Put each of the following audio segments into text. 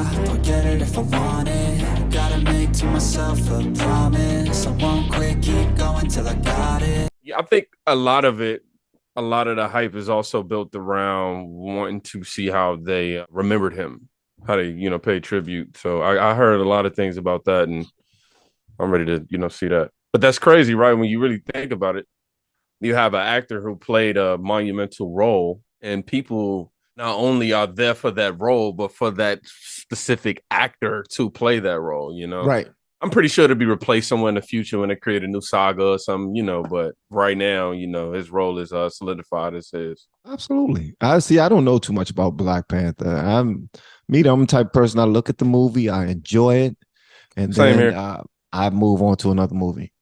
I'll get it if I want it. Gotta make to myself a promise. I won't quit, keep going till I got it. Yeah, I think a lot of the hype is also built around wanting to see how they remembered him, how they, pay tribute. So I heard a lot of things about that, and I'm ready to, see that. But that's crazy, right? When you really think about it, you have an actor who played a monumental role, and people not only are there for that role, but for that specific actor to play that role, Right. I'm pretty sure to be replaced somewhere in the future when they create a new saga or something, but right now, his role is solidified as his. Absolutely. I don't know too much about Black Panther. I'm the type of person. I look at the movie, I enjoy it, and Same then here. I move on to another movie.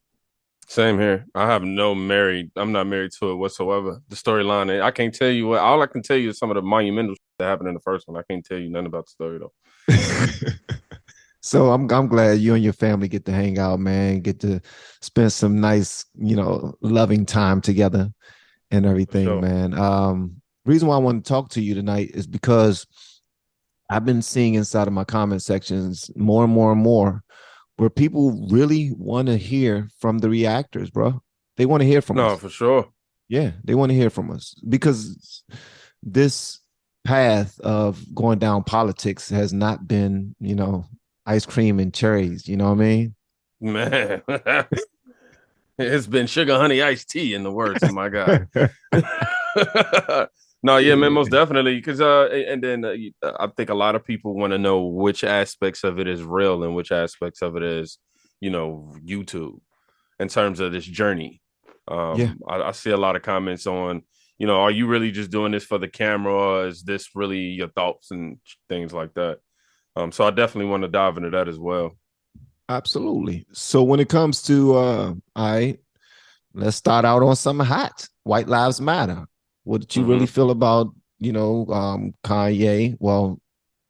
Same here. I'm not married to it whatsoever. The storyline, I can't tell you what. All I can tell you is some of the monumental that happened in the first one. I can't tell you nothing about the story though. So I'm glad you and your family get to hang out, man. Get to spend some nice, loving time together and everything, Sure. man. Reason why I want to talk to you tonight is because I've been seeing inside of my comment sections more and more and more where people really want to hear from the reactors, bro. They want to hear from us. No, for sure. Yeah, they want to hear from us because this path of going down politics has not been, ice cream and cherries. You know what I mean? Man. It's been sugar honey iced tea in the words of my guy. No, yeah, man, most definitely. Because and then I think a lot of people want to know which aspects of it is real and which aspects of it is, YouTube in terms of this journey. Yeah. I see a lot of comments on, are you really just doing this for the camera, or is this really your thoughts and things like that? So I definitely want to dive into that as well. Absolutely. So when it comes to let's start out on something hot. White Lives Matter. What did you really feel about, Kanye? Well,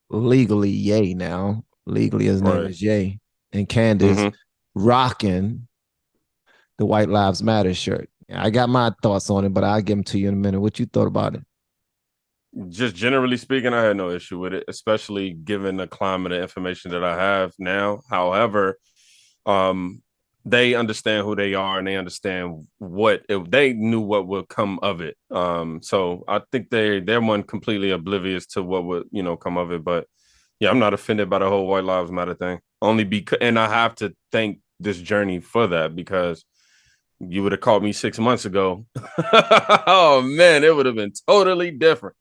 legally Ye now. Legally his name is Ye. And Candace rocking the White Lives Matter shirt. I got my thoughts on it, but I'll give them to you in a minute. What you thought about it? Just generally speaking, I had no issue with it, especially given the climate of information that I have now. However, they understand who they are and they understand what they knew what would come of it. So I think they're one completely oblivious to what would come of it. But yeah, I'm not offended by the whole White Lives Matter thing. Only because, and I have to thank this journey for that, because you would have called me 6 months ago. Oh man, it would have been totally different.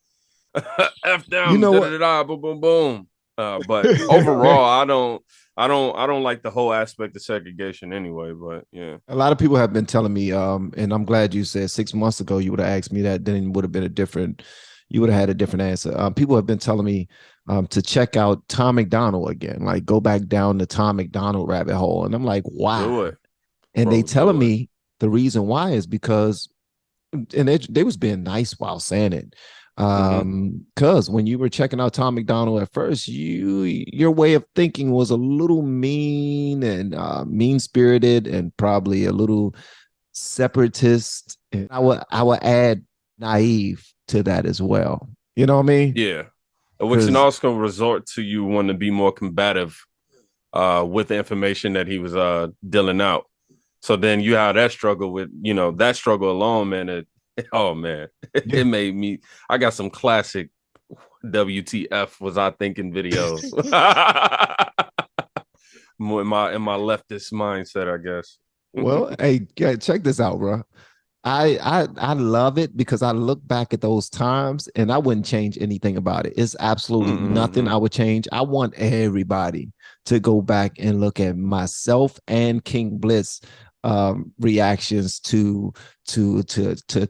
F them, boom, boom, boom. But overall, I don't like the whole aspect of segregation anyway. But yeah, a lot of people have been telling me, and I'm glad you said 6 months ago you would have asked me that, then it would have been you would have had a different answer. People have been telling me to check out Tom McDonald again, like go back down the Tom McDonald rabbit hole, and I'm like, wow. Do it. And bro, they telling me the reason why is because, and they was being nice while saying it. Because when you were checking out Tom McDonald at first, your way of thinking was a little mean and mean-spirited and probably a little separatist. And I would add naive to that as well. You know what I mean? Yeah. Which can also resort to you wanting to be more combative with the information that he was dealing out. So then you have that struggle with, that struggle alone, man. Oh man, it made me. I got some classic WTF was I thinking videos. in my leftist mindset, I guess. Well, hey, check this out, bro. I love it because I look back at those times and I wouldn't change anything about it. It's absolutely nothing I would change. I want everybody to go back and look at myself and King Blitz reactions to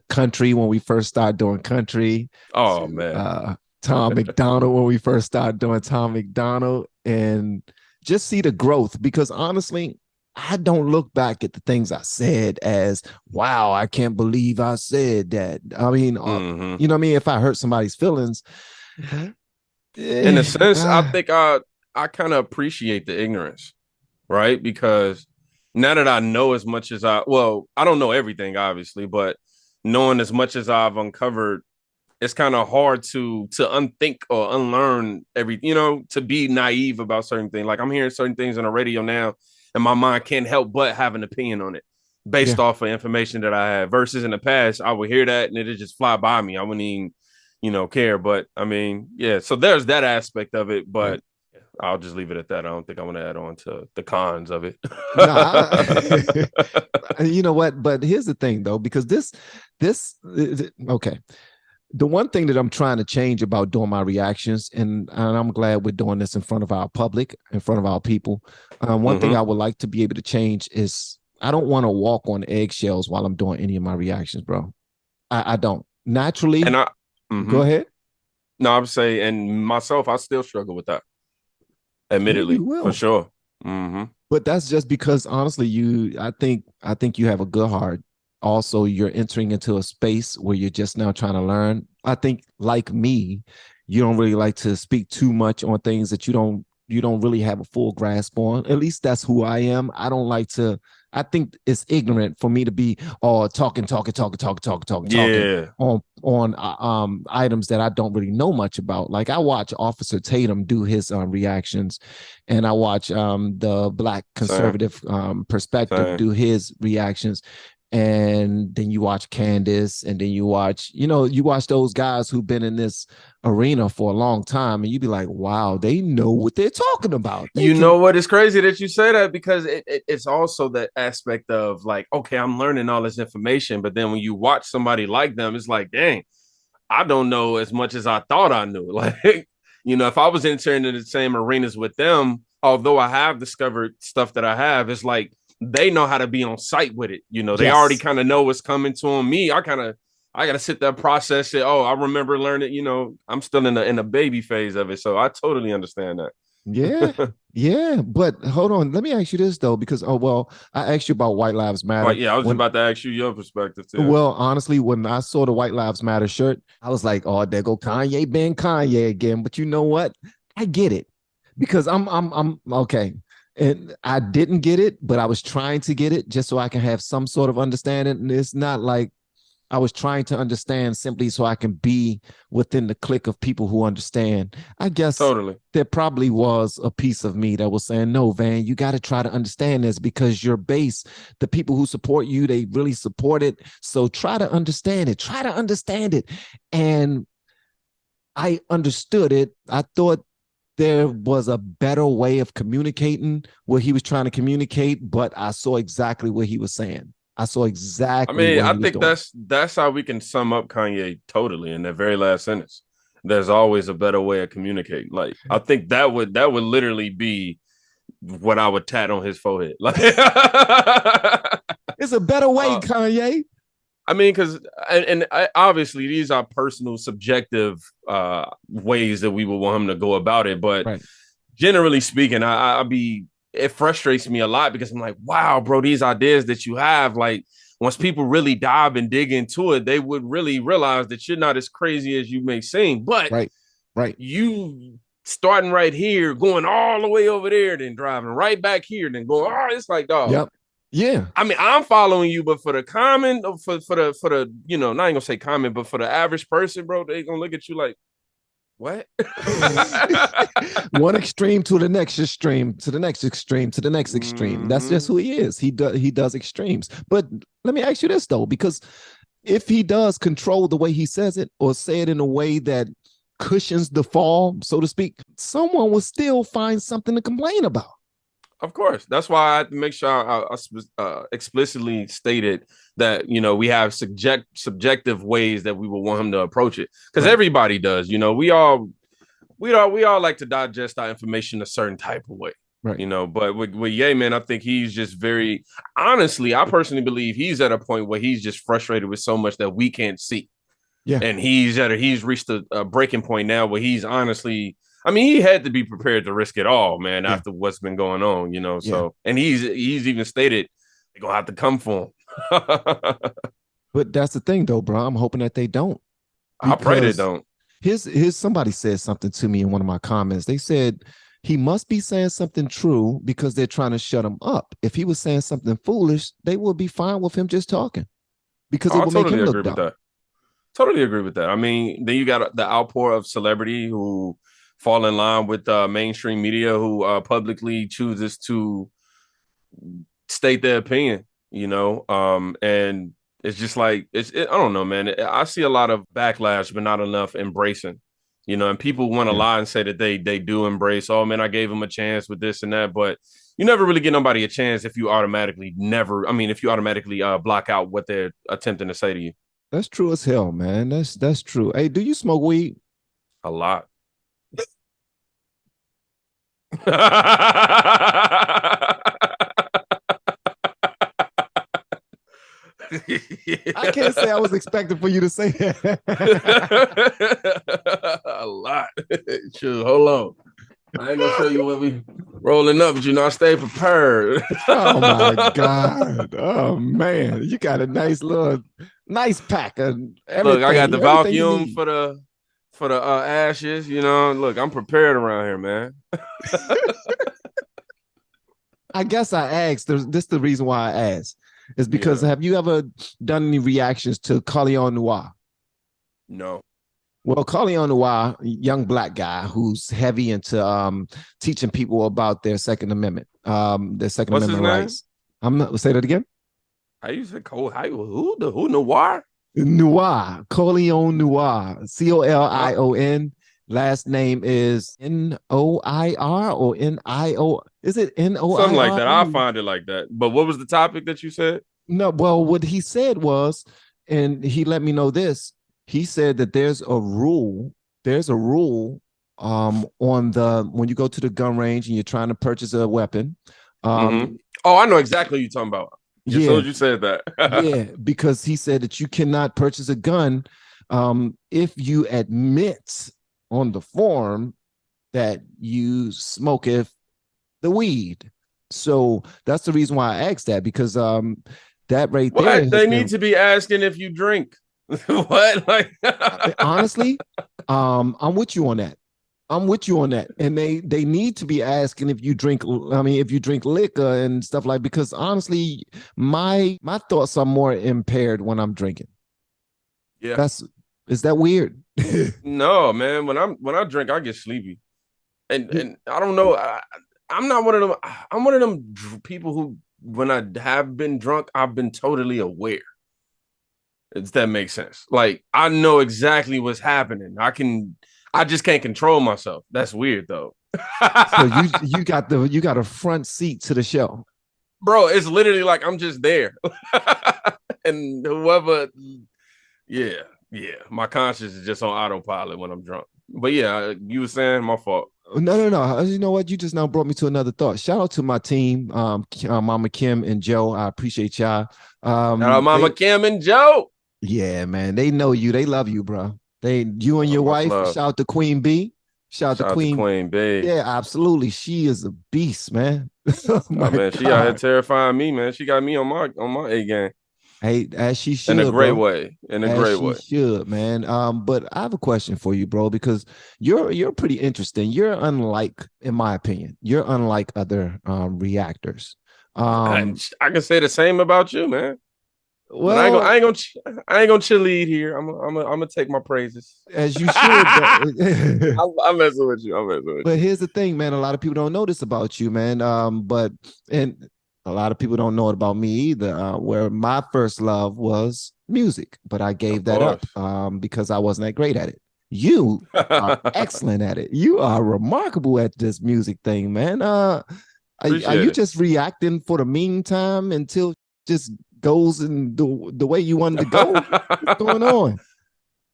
country when we first started doing country. Oh man. Tom McDonald when we first started doing Tom McDonald, and just see the growth, because honestly, I don't look back at the things I said as, wow, I can't believe I said that. I mean, you know what I mean? If I hurt somebody's feelings, in a sense, I think I kind of appreciate the ignorance, right? Because now that I know as much as I don't know everything, obviously, but knowing as much as I've uncovered it's kind of hard to unthink or unlearn to be naive about certain things. Like I'm hearing certain things on the radio now, and my mind can't help but have an opinion on it based off of information that I have. Versus in the past, I would hear that and it'd just fly by me. I wouldn't even, care. But I mean, yeah. So there's that aspect of it, but I'll just leave it at that. I don't think I want to add on to the cons of it. You know what? But here's the thing, though, because this, okay. The one thing that I'm trying to change about doing my reactions, and I'm glad we're doing this in front of our public, in front of our people. One thing I would like to be able to change is I don't want to walk on eggshells while I'm doing any of my reactions, bro. I don't. Naturally. And go ahead. No, I'm saying, and myself, I still struggle with that. Admittedly, for sure. But that's just because, honestly, I think you have a good heart. Also, you're entering into a space where you're just now trying to learn. I think, like me, you don't really like to speak too much on things that you don't really have a full grasp on. At least that's who I am. I don't like to. I think it's ignorant for me to be talking on items that I don't really know much about. Like I watch Officer Tatum do his reactions, and I watch the Black conservative perspective do his reactions. And then you watch Candace, and then you watch those guys who've been in this arena for a long time, and you'd be like, wow, they know what they're talking about. Know what? It's crazy that you say that, because it's also that aspect of like, okay, I'm learning all this information, but then when you watch somebody like them, it's like, dang, I don't know as much as I thought I knew. Like, if I was entering into the same arenas with them, although I have discovered stuff that I have, it's like, they know how to be on site with it. They already kind of know what's coming to them. Me, I got to sit there, process it. Oh, I remember learning, I'm still in the baby phase of it. So I totally understand that. Yeah. But hold on. Let me ask you this, though, because, I asked you about White Lives Matter. I was about to ask you your perspective, too. Well, honestly, when I saw the White Lives Matter shirt, I was like, oh, there go Kanye being Kanye again. But you know what? I get it, because I'm okay. And I didn't get it, but I was trying to get it just so I can have some sort of understanding. And it's not like I was trying to understand simply so I can be within the clique of people who understand. I guess there probably was a piece of me that was saying, no, Van, you got to try to understand this, because your base, the people who support you, they really support it. So try to understand it. And I understood it. I thought there was a better way of communicating what he was trying to communicate, but I saw exactly what he was saying. I saw exactly. I think that's how we can sum up Kanye totally in that very last sentence. There's always a better way of communicating. Like, I think that would literally be what I would tat on his forehead. Like, it's a better way, Kanye. I mean, because obviously these are personal, subjective ways that we would want him to go about it. But generally speaking, it frustrates me a lot, because I'm like, wow, bro, these ideas that you have, like, once people really dive and dig into it, they would really realize that you're not as crazy as you may seem. But you starting right here, going all the way over there, then driving right back here, then going, it's like, dog. Yep. Yeah. I mean, I'm following you, but for the common, for the, not even gonna say common, but for the average person, bro, they gonna look at you like, what? One extreme to the next extreme, to the next extreme, to the next extreme. That's just who he is. He does extremes. But let me ask you this, though, because if he does control the way he says it, or say it in a way that cushions the fall, so to speak, someone will still find something to complain about. Of course. That's why I have to make sure I explicitly stated that, we have subjective ways that we will want him to approach it. Because everybody does, we all like to digest our information a certain type of way. Right. But with Ye, man, I think he's just very, honestly, I personally believe he's at a point where he's just frustrated with so much that we can't see. Yeah. And he's reached a breaking point now where he's honestly, I mean, he had to be prepared to risk it all, man, after what's been going on, so, and he's even stated they're going to have to come for him. But that's the thing, though, bro. I'm hoping that they don't. I pray they don't. Here's somebody said something to me in one of my comments. They said he must be saying something true because they're trying to shut him up. If he was saying something foolish, they would be fine with him just talking, because it will make him look dumb. Totally agree with that. I mean, then you got the outpour of celebrity who fall in line with mainstream media who publicly chooses to state their opinion, and it's just like I don't know, man. I see a lot of backlash, but not enough embracing, and people want to Yeah, lie and say that they do embrace. Oh man, I gave them a chance with this and that, but you never really get nobody a chance if you automatically block out what they're attempting to say to you. that's true as hell, man. That's true. Hey, do you smoke weed? A lot. I can't say I was expecting for you to say that. A lot. Sure, hold on. I ain't gonna show you what we rolling up, but I stay prepared. Oh my God. Oh man. You got a nice pack of everything. Look, I got the everything you vacuum need. for the ashes. Look, I'm prepared around here, man. I guess I asked. This is the reason why I asked. Is because Yeah. have you ever done any reactions to Kanye Noir? No. Well, Kanye Noir, young black guy who's heavy into teaching people about their Second Amendment, their Second What's his Amendment name? rights. I'm not say that again. How you say Cole? Who Noir? Noir, Colion Noir, Colion. Last name is Noir or Nio. Is it Noir? Something like that. I'll find it like that. But what was the topic that you said? No, well, what he said was, and he let me know this. He said that there's a rule. There's a rule on the when you go to the gun range and you're trying to purchase a weapon. Oh, I know exactly what you're talking about. As soon as you said that. Yeah, because he said that you cannot purchase a gun if you admit on the form that you smoke the weed. So that's the reason why I asked that, because that right there. What? They need to be asking if you drink. What? Like honestly, I'm with you on that. I'm with you on that. And they need to be asking if you drink, if you drink liquor and stuff like, because honestly, my thoughts are more impaired when I'm drinking. Yeah. Is that weird? No, man. When I drink, I get sleepy. And I don't know. I'm not one of them. I'm one of them people who, when I have been drunk, I've been totally aware. If that makes sense. Like, I know exactly what's happening. I just can't control myself. That's weird though. So you got a front seat to the show. Bro, it's literally like I'm just there. And whoever, yeah, my conscience is just on autopilot when I'm drunk. But yeah, you were saying, my fault. No. You know what? You just now brought me to another thought. Shout out to my team, Mama Kim and Joe. I appreciate y'all. Shout out Mama Kim and Joe. Yeah, man. They know you. They love you, bro. You and your wife. Love. Shout out to Queen B. Shout out to Queen B. Yeah, absolutely. She is a beast, man. Oh man, she out here terrifying me, man. She got me on my A game. Hey, as she should. In a great bro. way. In a great way. Should, man. But I have a question for you, bro, because you're pretty interesting. You're unlike, in my opinion, you're unlike other reactors. I can say the same about you, man. Well, but I ain't gonna cheerlead here. I'm gonna take my praises as you should. I'm messing with you. But here's the thing, man. A lot of people don't know this about you, man. And a lot of people don't know it about me either. Where my first love was music, but I gave that up because I wasn't that great at it. You are excellent at it. You are remarkable at this music thing, man. Are you just reacting for the meantime until just goes in the way you wanted to go? What's going on?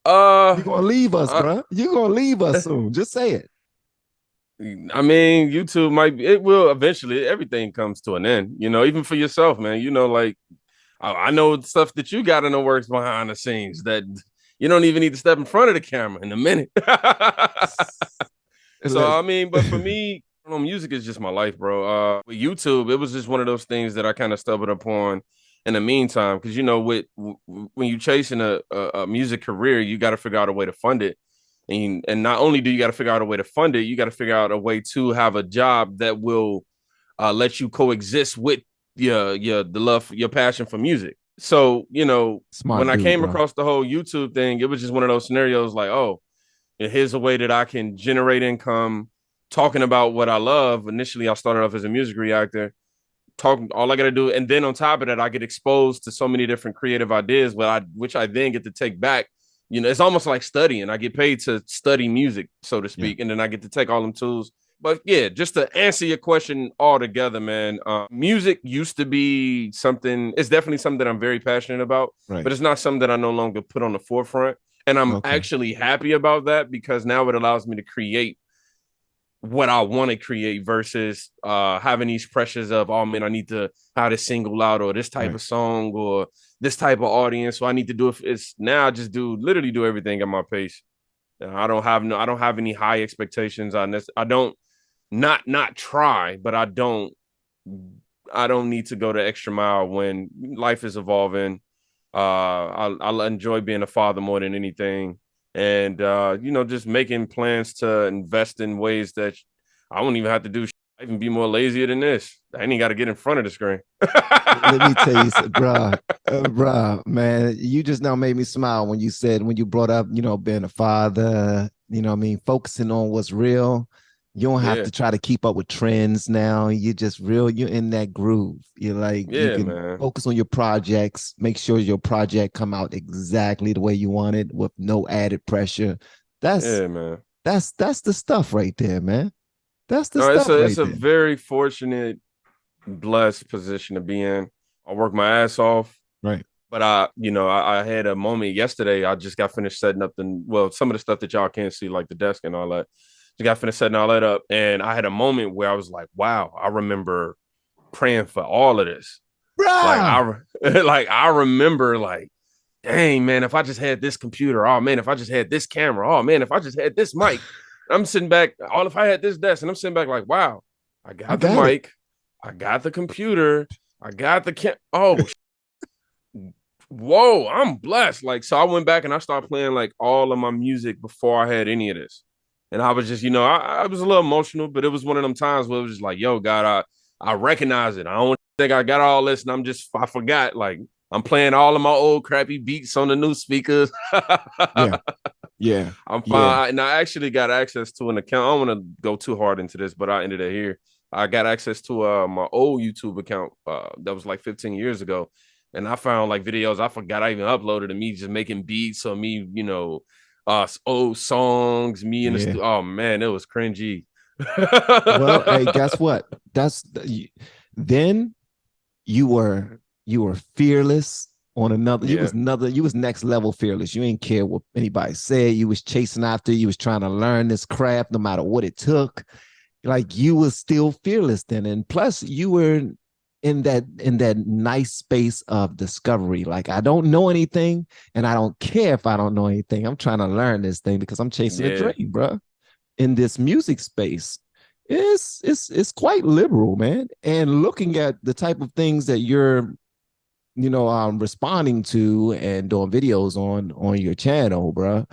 You're gonna leave us, bro. You're gonna leave us soon. Just say it. I mean, YouTube it will eventually. Everything comes to an end, even for yourself, man. Like I know stuff that you got in the works behind the scenes that you don't even need to step in front of the camera in a minute. So I mean, but for me, music is just my life, bro. With YouTube, it was just one of those things that I kind of stumbled upon in the meantime, because when you're chasing a music career, you got to figure out a way to fund it, and not only do you got to figure out a way to fund it, you got to figure out a way to have a job that will let you coexist with your passion for music. So, you know, Smart when I dude, came bro. across the whole YouTube thing, it was just one of those scenarios like, oh, here's a way that I can generate income talking about what I love. Initially, I started off as a music reactor, talking all I got to do. And then on top of that, I get exposed to so many different creative ideas, which I then get to take back. You know, it's almost like studying. I get paid to study music, so to Yeah. speak. And then I get to take all them tools. But yeah, just to answer your question altogether, man, music used to be something, it's definitely something that I'm very passionate about, Right. but it's not something that I no longer put on the forefront. And I'm Okay. actually happy about that because now it allows me to create what I want to create versus having these pressures of, oh man, I need to have this single out or this type Right. of song or this type of audience. So I need to do it. It's now I just literally do everything at my pace. I don't have any high expectations on this. I don't not try, but I don't need to go the extra mile when life is evolving. I'll enjoy being a father more than anything. And you know, just making plans to invest in ways that I won't even have to do. I even be more lazier than this. I ain't even got to get in front of the screen. Let me tell you, bruh, man, you just now made me smile when you said, when you brought up, being a father, what I mean, focusing on what's real. You don't have Yeah, to try to keep up with trends now. You just real, you're in that groove. You're like, you yeah, can man. focus on your projects, make sure your project come out exactly the way you want it with no added pressure. That's Yeah, man. that's the stuff right there, man. That's the No, stuff it's right a there. very fortunate, blessed position to be in. I work my ass off. Right. But I had a moment yesterday. I just got finished setting up some of the stuff that y'all can't see, like the desk and all that. Just got finished setting all that up. And I had a moment where I was like, wow, I remember praying for all of this. Like Bruh. like I remember like, dang man, if I just had this computer, oh man, if I just had this camera, oh man, if I just had this mic. I'm sitting back, all if I had this desk, and I'm sitting back like, wow, I I got the got it. mic, I got the computer, I got the oh whoa, I'm blessed. Like, so I went back and I started playing like all of my music before I had any of this. And I was just, I was a little emotional, but it was one of them times where it was just like, yo, God, I recognize it. I don't think I got all this, and I forgot. Like, I'm playing all of my old crappy beats on the new speakers. Yeah. Yeah. I'm Yeah. fine. And I actually got access to an account. I don't want to go too hard into this, but I ended it here. I got access to my old YouTube account that was like 15 years ago. And I found like videos I forgot I even uploaded of me just making beats or me, old songs, me in the Yeah. oh man, it was cringy. Well, hey, guess what? Then you were fearless on another. Yeah. You was next level fearless. You ain't care what anybody said. You was chasing after. You was trying to learn this craft no matter what it took. Like you was still fearless then, and plus you were in that nice space of discovery. Like I don't know anything, and I don't care if I don't know anything. I'm trying to learn this thing because I'm chasing a Yeah. dream, bro. In this music space, it's quite liberal, man. And looking at the type of things that you're responding to and doing videos on your channel, bro.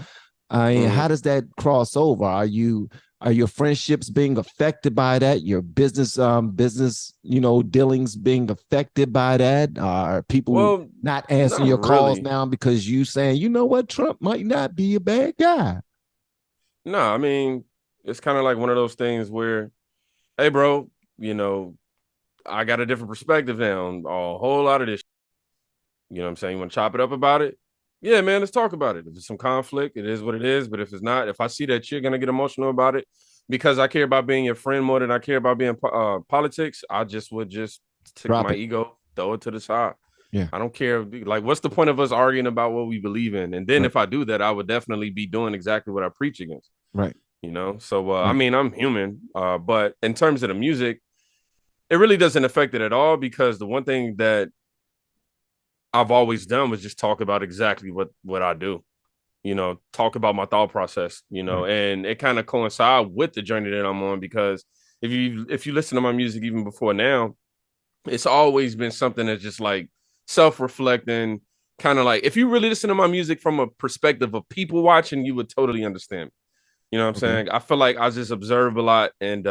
I mean, Mhm. how does that cross over? Are your friendships being affected by that? Your business dealings being affected by that? Are people Well, not not answering your calls really. now because you saying, you know what, Trump might not be a bad guy? No, I mean, it's kind of like one of those things where, hey, bro, you know, I got a different perspective now on a whole lot of this. You know what I'm saying? You want to chop it up about it? Yeah, man, let's talk about it. If it's some conflict, it is what it is. But if it's not, if I see that you're going to get emotional about it because I care about being your friend more than I care about being politics, I just would just take Drop my it. ego, throw it to the side. Yeah. I don't care. Like, what's the point of us arguing about what we believe in? And then Right. if I do that, I would definitely be doing exactly what I preach against. Right. So I Right. mean, I'm human, but in terms of the music, it really doesn't affect it at all because the one thing that I've always done was just talk about exactly what I do. Talk about my thought process, Right. and it kind of coincides with the journey that I'm on because if you listen to my music even before now, it's always been something that's just like self-reflecting, kind of like if you really listen to my music from a perspective of people watching, you would totally understand. You know what I'm Okay. saying? I feel like I just observe a lot and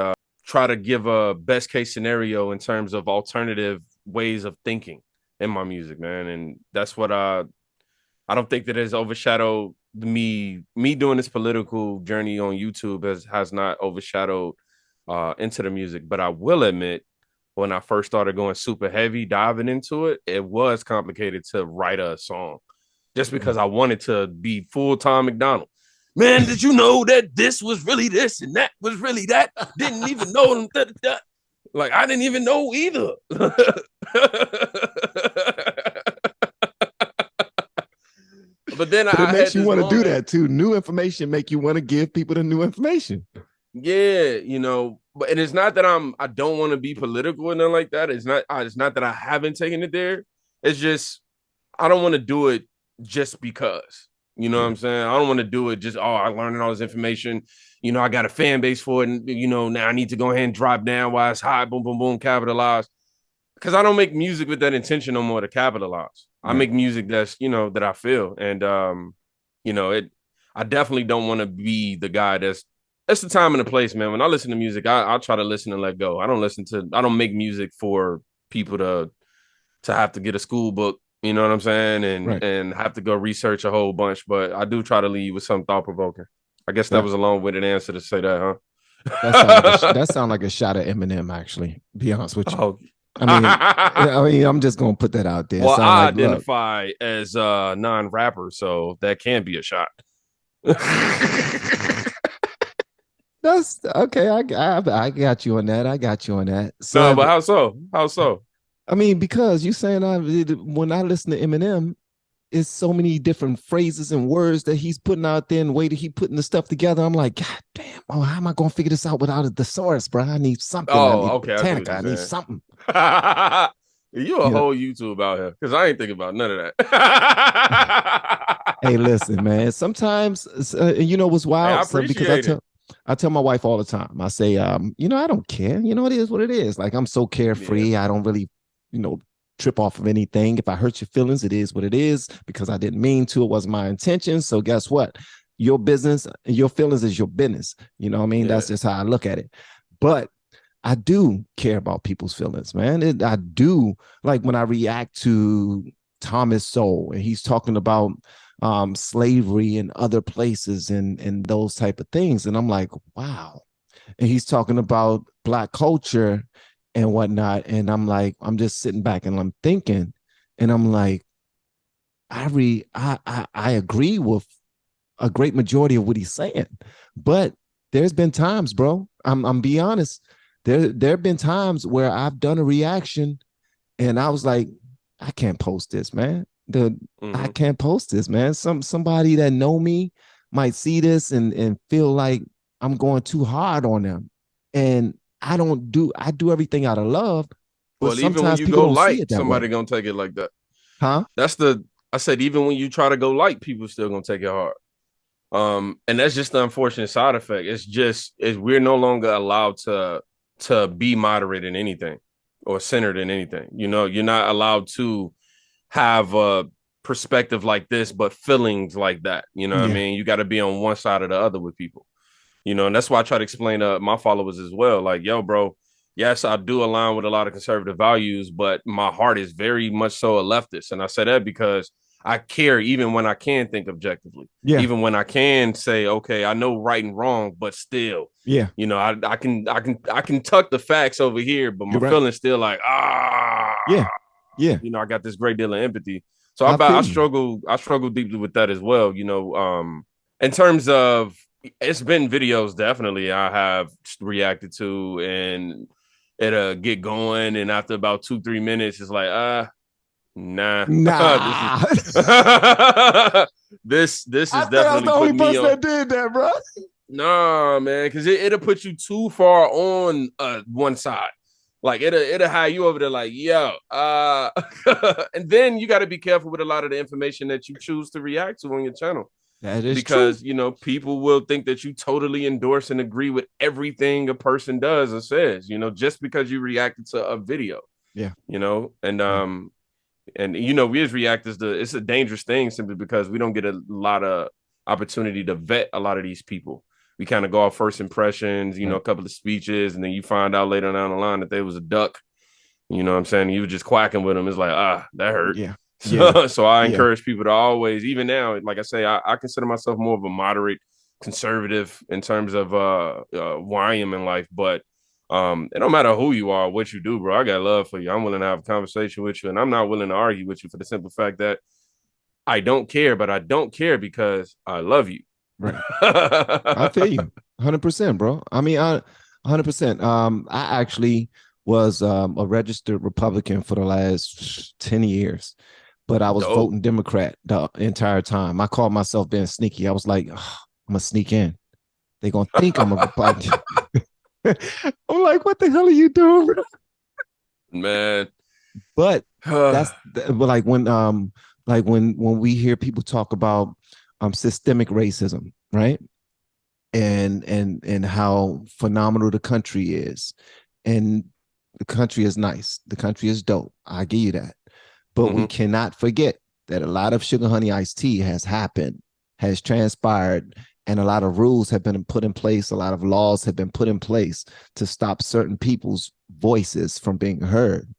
try to give a best case scenario in terms of alternative ways of thinking in my music, man. And that's what I don't think that has overshadowed me doing this political journey on YouTube has not overshadowed into the music. But I will admit, when I first started going super heavy, diving into it, it was complicated to write a song just because I wanted to be full Tom McDonald. Man, did you know that this was really this and that was really that? Didn't even know. Like, I didn't even know either. But then But it makes you want to do moment. that too. New information make you want to give people the new information. Yeah, you know, but and it's not that I don't want to be political or nothing like that. It's not that I haven't taken it there. It's just I don't want to do it just because. You know what I'm saying? I don't want to do it just, I learning all this information. You know, I got a fan base for it. And, you know, now I need to go ahead and drop down while it's high, boom, boom, boom, capitalize. Because I don't make music with that intention no more to capitalize. I make music that's, you know, that I feel. And, you know, I definitely don't want to be the guy that's the time and the place, man. When I listen to music, I try to listen and let go. I don't make music for people to have to get a school book, you know what I'm saying? And have to go research a whole bunch. But I do try to leave with some thought provoking. I guess that was a long-winded answer to say that, huh? That sounds like a shot at Eminem, actually, to be honest with you. Oh. I mean, I'm just gonna put that out there. Well, I identify as a non-rapper, so that can be a shot. That's okay. I got you on that. I got you on that. So, no, but how so? How so? I mean, because you saying when I listen to Eminem, it's so many different phrases and words that he's putting out there and the way that he's putting the stuff together. I'm like, God damn, how am I gonna figure this out without a thesaurus, bro? I need something. Okay. I need something. You a whole YouTube out here because I ain't thinking about none of that. Hey, listen, man. Sometimes you know what's wild? I appreciate because I tell my wife all the time. I say, you know, I don't care. You know, it is what it is. Like, I'm so carefree. I don't really, you know, trip off of anything. If I hurt your feelings, it is what it is because I didn't mean to. It wasn't my intention. So guess what? Your business, your feelings is your business. You know what I mean? That's just how I look at it. But I do care about people's feelings, man. I do, like when I react to Thomas Sowell and he's talking about slavery in other places and those type of things. And I'm like, wow. And he's talking about Black culture and whatnot. And I'm like, I'm just sitting back and I'm thinking, and I'm like, I agree with a great majority of what he's saying. But there's been times, bro, I'm be honest. There have been times where I've done a reaction and I was like, I can't post this, man. I can't post this, man. Somebody that know me might see this and feel like I'm going too hard on them. And I do everything out of love. But well, even when you go light, somebody gonna take it like that. Huh? I said, even when you try to go light, people still gonna take it hard. And that's just the unfortunate side effect. We're no longer allowed to be moderate in anything or centered in anything. You know, you're not allowed to have a perspective like this, but feelings like that. You know what I mean? You got to be on one side or the other with people. You know, and that's why I try to explain to my followers as well. Like, yo, bro, yes, I do align with a lot of conservative values, but my heart is very much so a leftist. And I say that because I care even when I can think objectively. Yeah. Even when I can say, okay, I know right and wrong, but still, you know, I can tuck the facts over here, but my feelings still like, you know, I got this great deal of empathy. So I struggle deeply with that as well. You know, in terms of, it's been videos definitely I have reacted to and it'll get going. And after about 2-3 minutes, it's like, nah. This is definitely putting me on. That did that, bro. Nah, man, because it'll put you too far on one side. Like it'll have you over there like, yo, and then you got to be careful with a lot of the information that you choose to react to on your channel. That is because true. You know, people will think that you totally endorse and agree with everything a person does or says, you know, just because you reacted to a video. Yeah. You know, and you know, we as reactors, it's a dangerous thing simply because we don't get a lot of opportunity to vet a lot of these people. We kind of go off first impressions, you know, a couple of speeches, and then you find out later down the line that they was a duck, You know what I'm saying? You were just quacking with him. It's like, that hurt. Yeah. Yeah. So I Yeah. encourage people to always, even now, like I say, I consider myself more of a moderate conservative in terms of where I am in life. But it don't matter who you are, what you do, bro. I got love for you. I'm willing to have a conversation with you, and I'm not willing to argue with you for the simple fact that I don't care, but I don't care because I love you. Right. I feel you 100%, bro. I mean, 100%. I actually was a registered Republican for the last 10 years, but I was Dope. voting Democrat the entire time. I called myself being sneaky. I was like, I'm gonna sneak in. They're gonna think I'm a Republican. I'm like, what the hell are you doing, bro? Man. But that's like when we hear people talk about systemic racism, right? And how phenomenal the country is. And the country is nice. The country is dope. I give you that. But we cannot forget that a lot of sugar honey iced tea has happened, has transpired, and a lot of rules have been put in place. A lot of laws have been put in place to stop certain people's voices from being heard,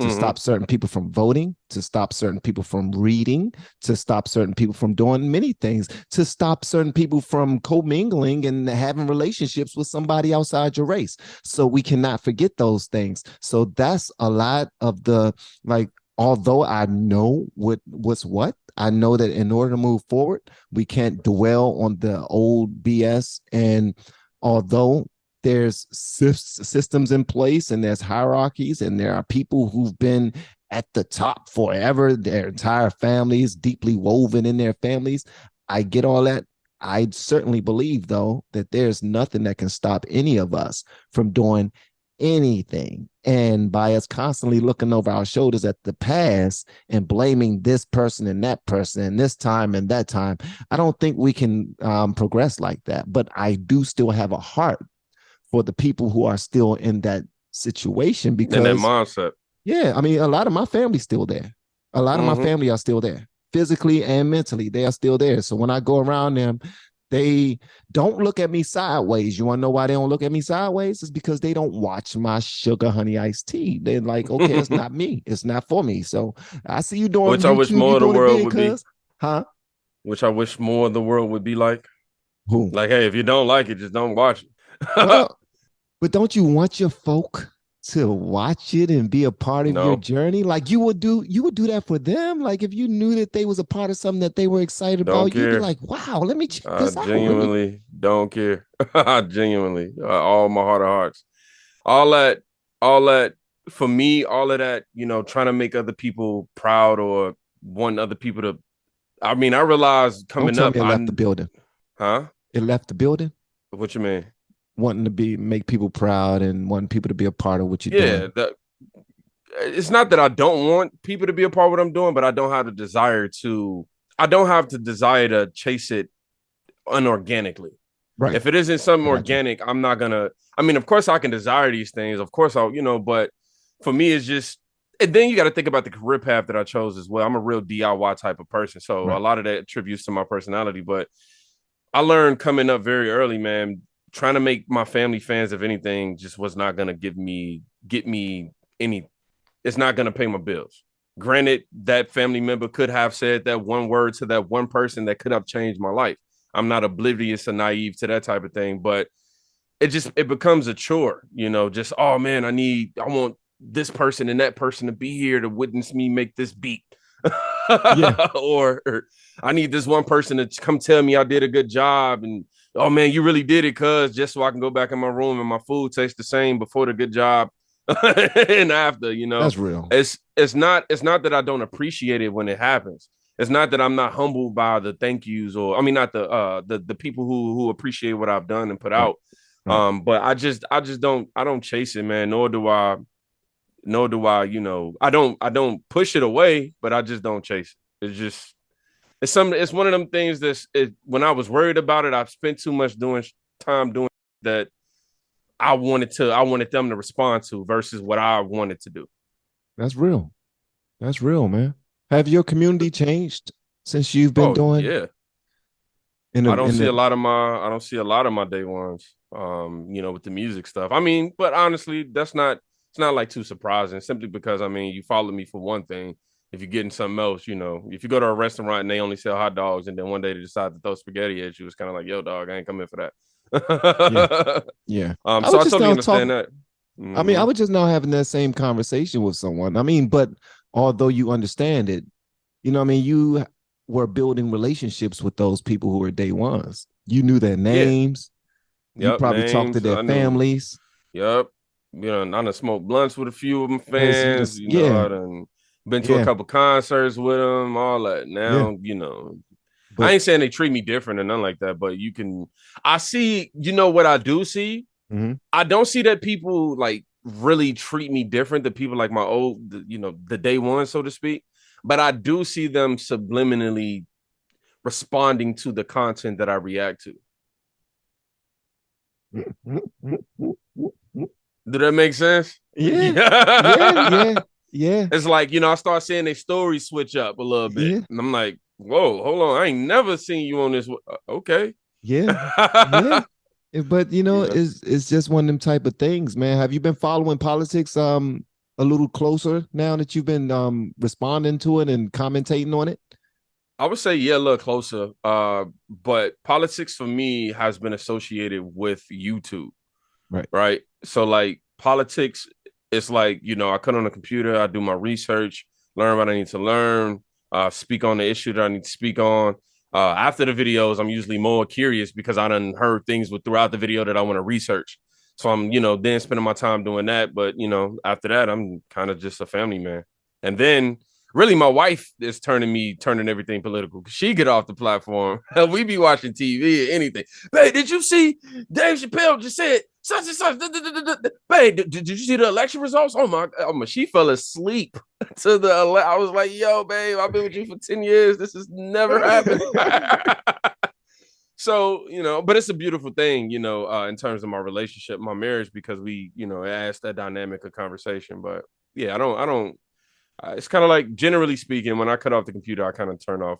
to stop certain people from voting, to stop certain people from reading, to stop certain people from doing many things, to stop certain people from commingling and having relationships with somebody outside your race. So we cannot forget those things. So that's a lot of the, like, although I know what's what, I know that in order to move forward, we can't dwell on the old BS. And although there's systems in place and there's hierarchies and there are people who've been at the top forever, their entire families deeply woven in their families, I get all that. I certainly believe, though, that there's nothing that can stop any of us from doing anything. And by us constantly looking over our shoulders at the past and blaming this person and that person and this time and that time, I don't think we can progress like that. But I do still have a heart for the people who are still in that situation, because in that mindset. Yeah, I mean, a lot of my family's still there. A lot of my family are still there, physically and mentally. They are still there. So when I go around them, they don't look at me sideways. You want to know why they don't look at me sideways? It's because they don't watch my sugar honey iced tea. They're like, okay, it's not me. It's not for me. So I see you doing Which YouTube, I wish more of the world would be. Huh? Which I wish more of the world would be like. Who? Like, hey, if you don't like it, just don't watch it. Well, but don't you want your folk to watch it and be a part of your journey? Like you would do that for them. Like if you knew that they was a part of something that they were excited about, you'd be like, wow, let me check this out. Genuinely don't care. Genuinely, all my heart of hearts. All that for me, all of that, trying to make other people proud or want other people to. I mean, I realized coming Don't up, tell me it left the building. Huh? It left the building. What you mean? Wanting to make people proud and wanting people to be a part of what you're doing. Yeah, it's not that I don't want people to be a part of what I'm doing, but I don't have the desire to. I don't have the desire to chase it unorganically. Right. If it isn't something organic, I'm not gonna. I mean, of course, I can desire these things. Of course, but for me, it's just. And then you got to think about the career path that I chose as well. I'm a real DIY type of person, so a lot of that attributes to my personality. But I learned coming up very early, man. Trying to make my family fans of anything just was not gonna get me any. It's not gonna pay my bills. Granted, that family member could have said that one word to that one person that could have changed my life. I'm not oblivious and naive to that type of thing, but it becomes a chore, just, oh man, I want this person and that person to be here to witness me make this beat. or I need this one person to come tell me I did a good job, and oh man, you really did it, cuz just so I can go back in my room and my food tastes the same before the good job and after, That's real. It's not that I don't appreciate it when it happens. It's not that I'm not humbled by the thank yous, or I mean not the people who appreciate what I've done and put out. But I don't chase it, man, nor do I I don't push it away, but I just don't chase it. It's one of them things when I was worried about it, I've spent too much time doing that I wanted them to respond to versus what I wanted to do. That's real. That's real, man. Have your community changed since you've been doing? Yeah. I don't see a lot of my day ones, with the music stuff. I mean, but honestly, that's not it's not like too surprising, simply because I mean, you follow me for one thing. If you're getting something else, if you go to a restaurant and they only sell hot dogs, and then one day they decide to throw spaghetti at you, it's kind of like, yo, dog, I ain't coming for Yeah. that. Yeah. So I totally understand that. I mean, I was just now having that same conversation with someone. I mean, but although you understand it, I mean, you were building relationships with those people who were day ones. You knew their names. You probably talked to their families. Yep. I done smoked blunts with a few of them fans. I done been to a couple concerts with them, all that. Now, but I ain't saying they treat me different or nothing like that, but I see, what I do see? Mm-hmm. I don't see that people like really treat me different than people like my old, the day one, so to speak. But I do see them subliminally responding to the content that I react to. Do that make sense? Yeah. It's like, I start seeing their stories switch up a little bit. And I'm like, whoa, hold on. I ain't never seen you on this. Okay. Yeah. But it's just one of them type of things, man. Have you been following politics a little closer now that you've been responding to it and commentating on it? I would say, yeah, a little closer. But politics for me has been associated with YouTube. Right. So like politics, it's like, I cut on the computer, I do my research, learn what I need to learn, speak on the issue that I need to speak on. After the videos, I'm usually more curious because I done heard things throughout the video that I want to research. So I'm, then spending my time doing that. But, after that, I'm kind of just a family man. And then really my wife is turning everything political. She get off the platform. We be watching TV or anything. Babe, did you see Dave Chappelle just said such and such? Babe, did you see the election results? Oh my, she fell asleep to the. I was like, yo, babe, I've been with you for 10 years. This has never happened. So, but it's a beautiful thing, in terms of my relationship, my marriage, because we, it adds that dynamic of conversation. But yeah, I don't. It's kind of like, generally speaking, when I cut off the computer, I kind of turn off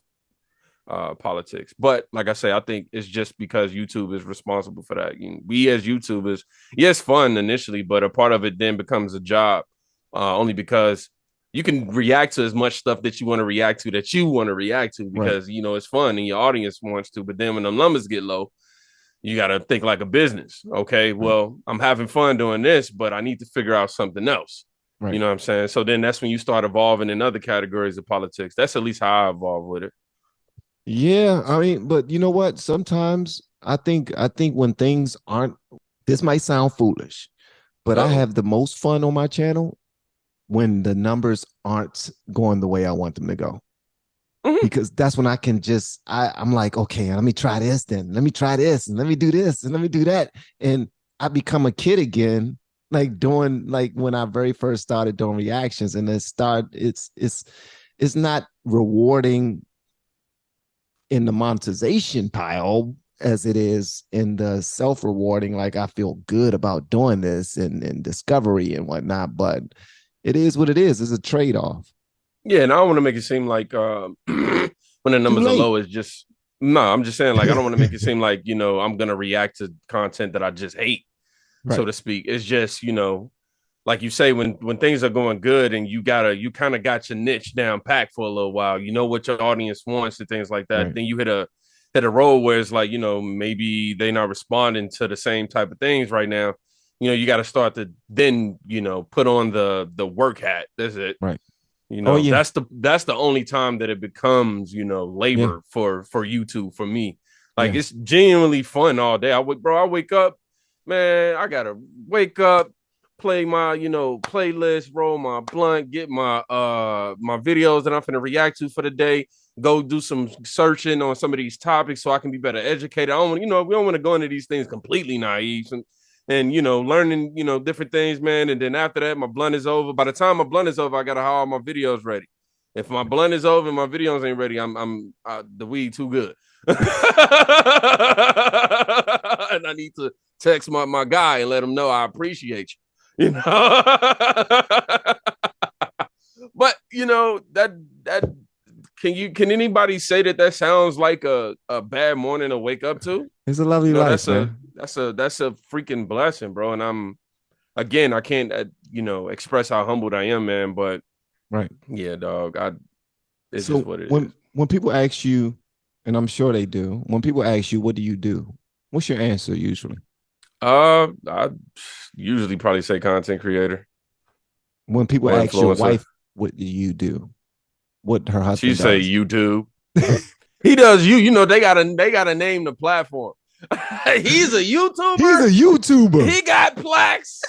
politics. But like I say, I think it's just because YouTube is responsible for that. We as YouTubers, it's fun initially, but a part of it then becomes a job, only because you can react to as much stuff that you want to react to because, it's fun and your audience wants to. But then when the numbers get low, you got to think like a business. Okay, well, I'm having fun doing this, but I need to figure out something else. Right. You know what I'm saying? So then that's when you start evolving in other categories of politics. That's at least how I evolve with it. Yeah, I mean, but you know what? Sometimes I think when things aren't, this might sound foolish, but I have the most fun on my channel when the numbers aren't going the way I want them to go. Mm-hmm. Because that's when I can I'm like, okay, let me try this then. Let me try this and let me do this and let me do that. And I become a kid again. Like doing, like when I very first started doing reactions, and it's not rewarding in the monetization pile as it is in the self-rewarding. Like I feel good about doing this and discovery and whatnot, but it is what it is. It's a trade-off. Yeah, and I don't want to make it seem like when the numbers are low, it's just I'm just saying, like, I don't want to make it seem like, I'm gonna react to content that I just hate. Right. So to speak. It's just, like you say, when things are going good and you kind of got your niche down packed for a little while, what your audience wants and things like that. Right. Then you hit a road where it's like, maybe they're not responding to the same type of things right now. You got to start to then, put on the work hat. That's it. Right. That's the only time that it becomes, labor for YouTube, for me. Like it's genuinely fun all day. I wake up. Man, I gotta wake up, play my, playlist, roll my blunt, get my my videos that I'm finna react to for the day, go do some searching on some of these topics so I can be better educated. I don't want, we don't want to go into these things completely naive and learning, different things, man. And then after that, my blunt is over. By the time my blunt is over, I gotta have all my videos ready. If my blunt is over and my videos ain't ready, I'm the weed too good. And I need to text my guy and let him know I appreciate you. But that can anybody say that sounds like a bad morning to wake up to? It's a lovely life, that's a freaking blessing, bro. And again, I can't, express how humbled I am, man. But Right. yeah, dog, it's So just what it is. when people ask you, and I'm sure they do, when people ask you, what do you do? What's your answer usually? I usually probably say content creator When people or ask your influencer. wife, what do you do? What her She husband say does? YouTube. He does they gotta name the platform. He's a He's YouTuber. a YouTuber. He got plaques.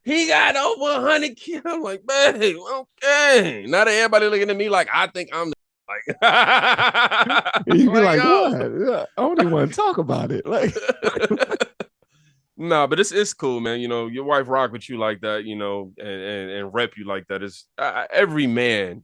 He got over 100 kids. I'm like, babe, okay. Now that everybody looking at me like I think I'm like, You'd be like, yo. what? I don't even want to talk about it. Like, Nah, but it's cool, man. Your wife rock with you like that, and rep you like that. It's every man,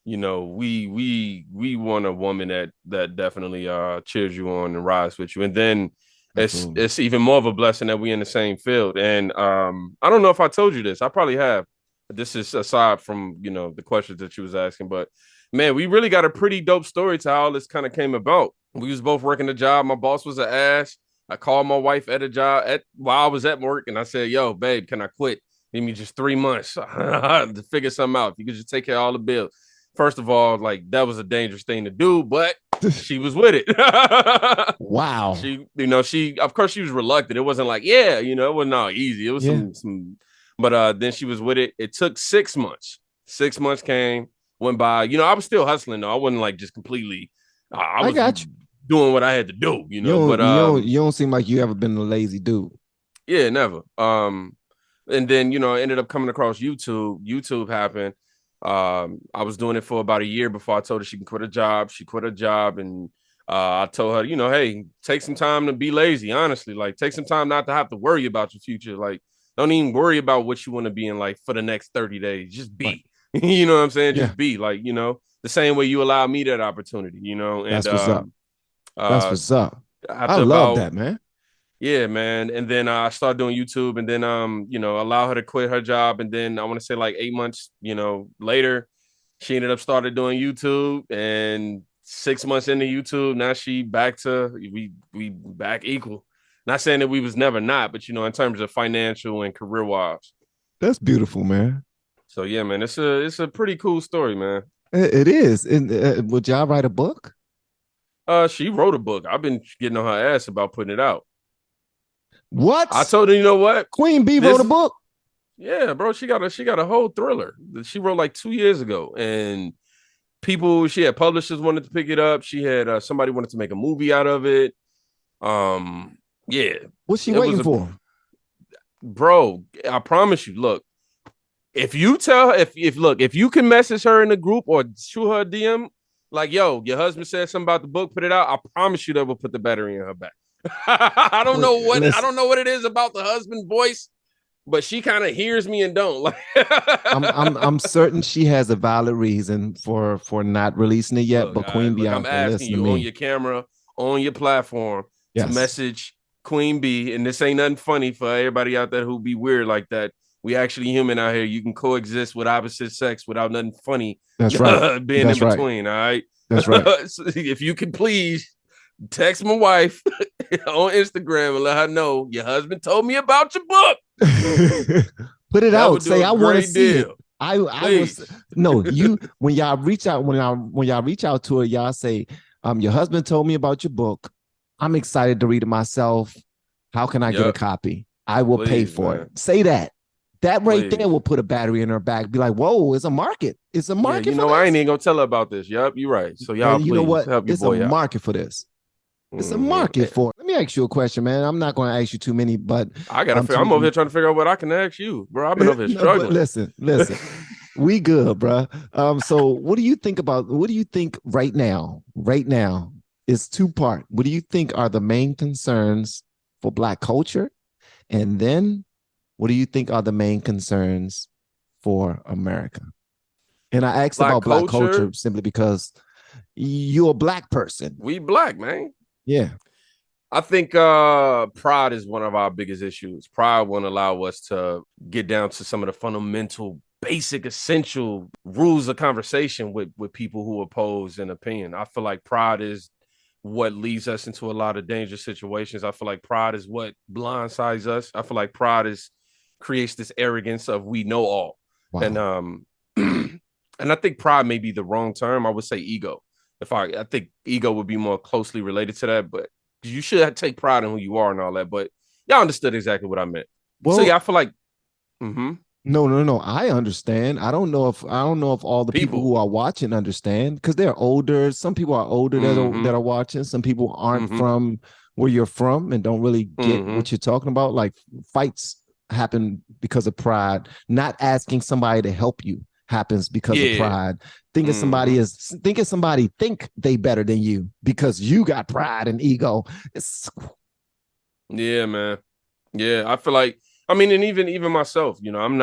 we want a woman that definitely cheers you on and rides with you. And then absolutely. it's even more of a blessing that we in the same field. And I don't know if I told you this. I probably have. This is aside from, the questions that you was asking, but man, we really got a pretty dope story to how all this kind of came about. We was both working a job. My boss was an ass. I called my wife at a job while I was at work, and I said, "Yo, babe, can I quit? Give me just 3 months to figure something out. If you could just take care of all the bills." First of all, like that was a dangerous thing to do, but she was with it. Wow. She of course she was reluctant. It wasn't like, yeah, it wasn't all easy. It was some, but then she was with it. It took 6 months. 6 months went by. I was still hustling though. I wasn't like just completely. I was got you. Doing what I had to do, but you don't seem like you ever been a lazy dude. Yeah, never. And then I ended up coming across YouTube. YouTube happened. I was doing it for about a year before I told her she can quit a job. She quit a job, and I told her, hey, take some time to be lazy. Honestly, like take some time not to have to worry about your future. Like, don't even worry about what you want to be in life for the next 30 days. Just be. Right. You know what I'm saying? Yeah. Just be. Like, the same way you allow me that opportunity. And that's what's up. That's what's up. I love that, man. Yeah, man. And then I started doing YouTube, and then allow her to quit her job. And then I want to say like 8 months, later, she ended up started doing YouTube, and 6 months into YouTube, now she back to we back equal. Not saying that we was never not, but in terms of financial and career wise. That's beautiful, man. So yeah, man, it's a pretty cool story, man. It is. And would y'all write a book? She wrote a book. I've been getting on her ass about putting it out. What? I told her, you know what? Queen B wrote a book? Yeah, bro. She got a whole thriller that she wrote like 2 years ago. And she had publishers wanted to pick it up. She had somebody wanted to make a movie out of it. Yeah. What's she waiting for? Bro, I promise you, look, if you tell her, if you can message her in the group or shoot her a DM, like, yo, your husband said something about the book, put it out. I promise you that will put the battery in her back. I don't know what it is about the husband voice, but she kind of hears me and don't. Like, I'm certain she has a valid reason for not releasing it yet. But Queen B, I'm asking you on your camera, on your platform, to message Queen B, and this ain't nothing funny for everybody out there who be weird like that. We actually human out here. You can coexist with opposite sex without nothing funny. That's right. Being in between. All right. That's right. So if you can please text my wife on Instagram and let her know your husband told me about your book. Put it out. Say I want to see it. I was you when y'all reach out when y'all reach out to her, y'all say, your husband told me about your book. I'm excited to read it myself. How can I get a copy? I will pay for it. Say that. That right there will put a battery in her back. Be like, whoa, it's a market. It's a market. Yeah, I ain't even gonna tell her about this. Yep, you're right. So y'all, you know what? Help your it's boy a out. Market for this. It's a market for it. Let me ask you a question, man. I'm not going to ask you too many, but I gotta. I'm over here trying to figure out what I can ask you, bro. I've been over here struggling. Listen. We good, bro. So what do you think about? What do you think right now? Right now, it's two-part. What do you think are the main concerns for Black culture, and then what do you think are the main concerns for America? And I asked about Black culture simply because you're a Black person. We Black, man. Yeah. I think pride is one of our biggest issues. Pride won't allow us to get down to some of the fundamental, basic, essential rules of conversation with people who oppose an opinion. I feel like pride is what leads us into a lot of dangerous situations. I feel like pride is what blindsides us. I feel like pride is creates this arrogance of we know all. Wow. And and I think pride may be the wrong term. I would say ego. I think ego would be more closely related to that, but you should take pride in who you are and all that. But y'all understood exactly what I meant. Well, so yeah, I feel like no. I understand. I don't know if all the people who are watching understand, because they're older. Some people are older that are watching. Some people aren't from where you're from and don't really get what you're talking about. Like, fights happen because of pride. Not asking somebody to help you happens because of pride. Thinking somebody think they better than you because you got pride and ego. Yeah, man. Yeah, I feel like, I mean, and even myself, you know, I'm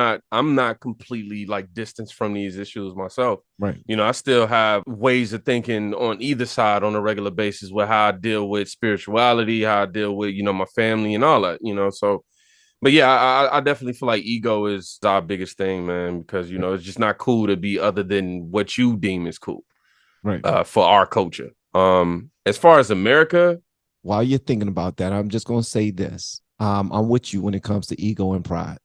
not completely like distanced from these issues myself. Right. You know, I still have ways of thinking on either side on a regular basis with how I deal with spirituality, how I deal with, you know, my family and all that, you know. So, but yeah, I definitely feel like ego is our biggest thing, man, because, you know, it's just not cool to be other than what you deem is cool. Right. For our culture. As far as America, while you're thinking about that, I'm just going to say this. I'm with you when it comes to ego and pride.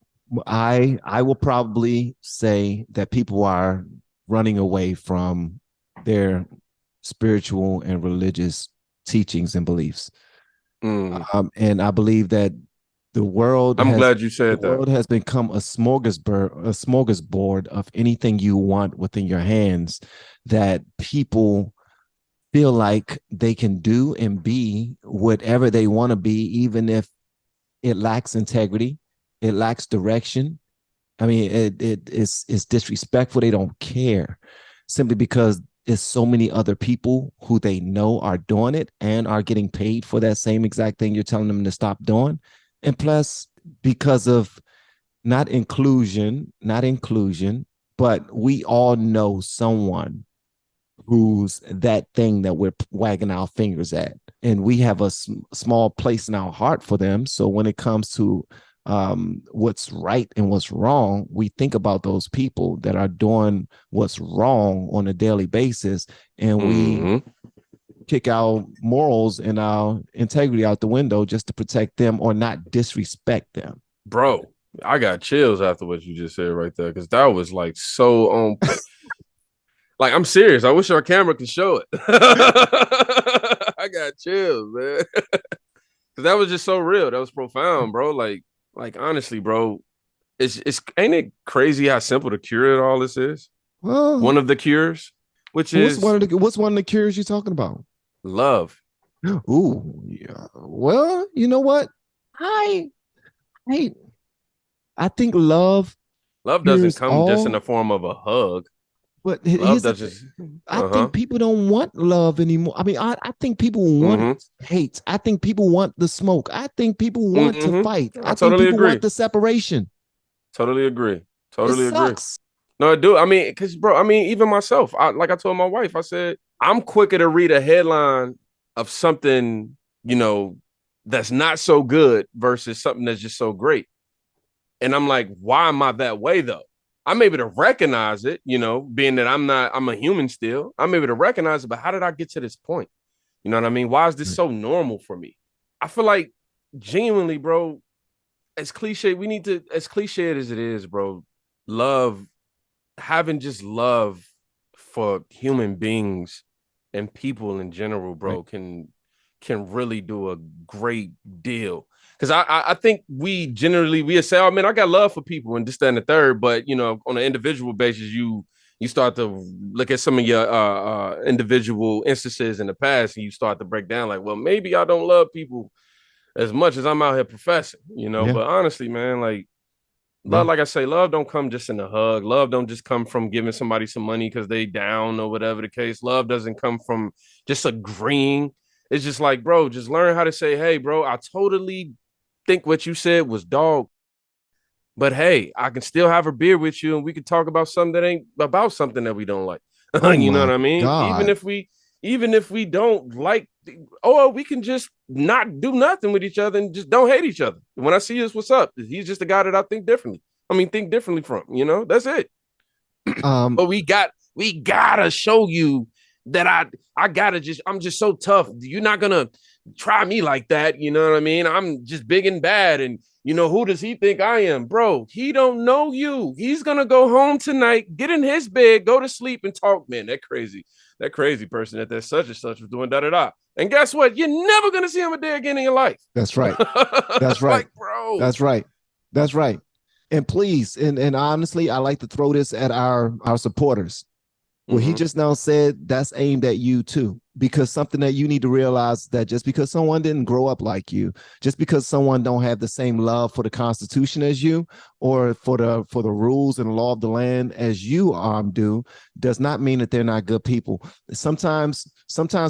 I will probably say that people are running away from their spiritual and religious teachings and beliefs. And I believe that the world glad you said that. The world has become a smorgasbord of anything you want within your hands, that people feel like they can do and be whatever they want to be, even if it lacks integrity, it lacks direction. I mean, it's disrespectful. They don't care, simply because there's so many other people who they know are doing it and are getting paid for that same exact thing you're telling them to stop doing. And plus, because of not inclusion, but we all know someone who's that thing that we're wagging our fingers at, and we have a small place in our heart for them. So when it comes to what's right and what's wrong, we think about those people that are doing what's wrong on a daily basis, and we kick our morals and our integrity out the window just to protect them or not disrespect them. Bro, I got chills after what you just said right there, because that was like so on. Like, I'm serious. I wish our camera could show it. I got chills, man. Because that was just so real. That was profound, bro. Like honestly, bro, it's ain't it crazy how simple the cure to all this is? Well, one of the cures, what's one of the cures you're talking about? Love. Ooh, yeah. Well, you know what? I think love doesn't come just in the form of a hug. But I think people don't want love anymore. I mean, I think people want hate. I think people want the smoke. I think people want to fight. I think people want the separation. Totally agree. It sucks. No, I do. I mean, because, bro, I mean, even myself, like I told my wife, I said, I'm quicker to read a headline of something, you know, that's not so good versus something that's just so great. And I'm like, why am I that way, though? I'm able to recognize it, you know, being that I'm a human still. I'm able to recognize it, but how did I get to this point? You know what I mean? Why is this so normal for me? I feel like, genuinely, bro, as cliche as it is, bro, having just love for human beings and people in general, bro, can really do a great deal. Because I think we say, oh, man, I got love for people and this, that, and the third. But, you know, on an individual basis, you start to look at some of your individual instances in the past, and you start to break down like, well, maybe I don't love people as much as I'm out here professing, you know. But honestly, man, like, love, like I say, love don't come just in a hug. Love don't just come from giving somebody some money because they down or whatever the case. Love doesn't come from just agreeing. It's just like, bro, just learn how to say, hey, bro, I totally think what you said was dog, but hey, I can still have a beer with you and we can talk about something that ain't about something that we don't like. You know what I mean? God. Even if we don't like, we can just not do nothing with each other and just don't hate each other. When I see this, what's up? He's just a guy that I think differently. Think differently from, you know, that's it. But we gotta show you that I'm just so tough. You're not gonna try me like that. You know what I mean? I'm just big and bad. And you know, who does he think I am? Bro, he don't know you. He's gonna go home tonight, get in his bed, go to sleep, and talk. Man, that crazy person that such and such was doing da-da-da. And guess what? You're never gonna see him a day again in your life. That's right. That's right. Like, bro. That's right. That's right. And please, and honestly, I like to throw this at our supporters. Well, he just now said that's aimed at you too, because something that you need to realize that just because someone didn't grow up like you, just because someone don't have the same love for the Constitution as you, or for the rules and law of the land as you do, does not mean that they're not good people. Sometimes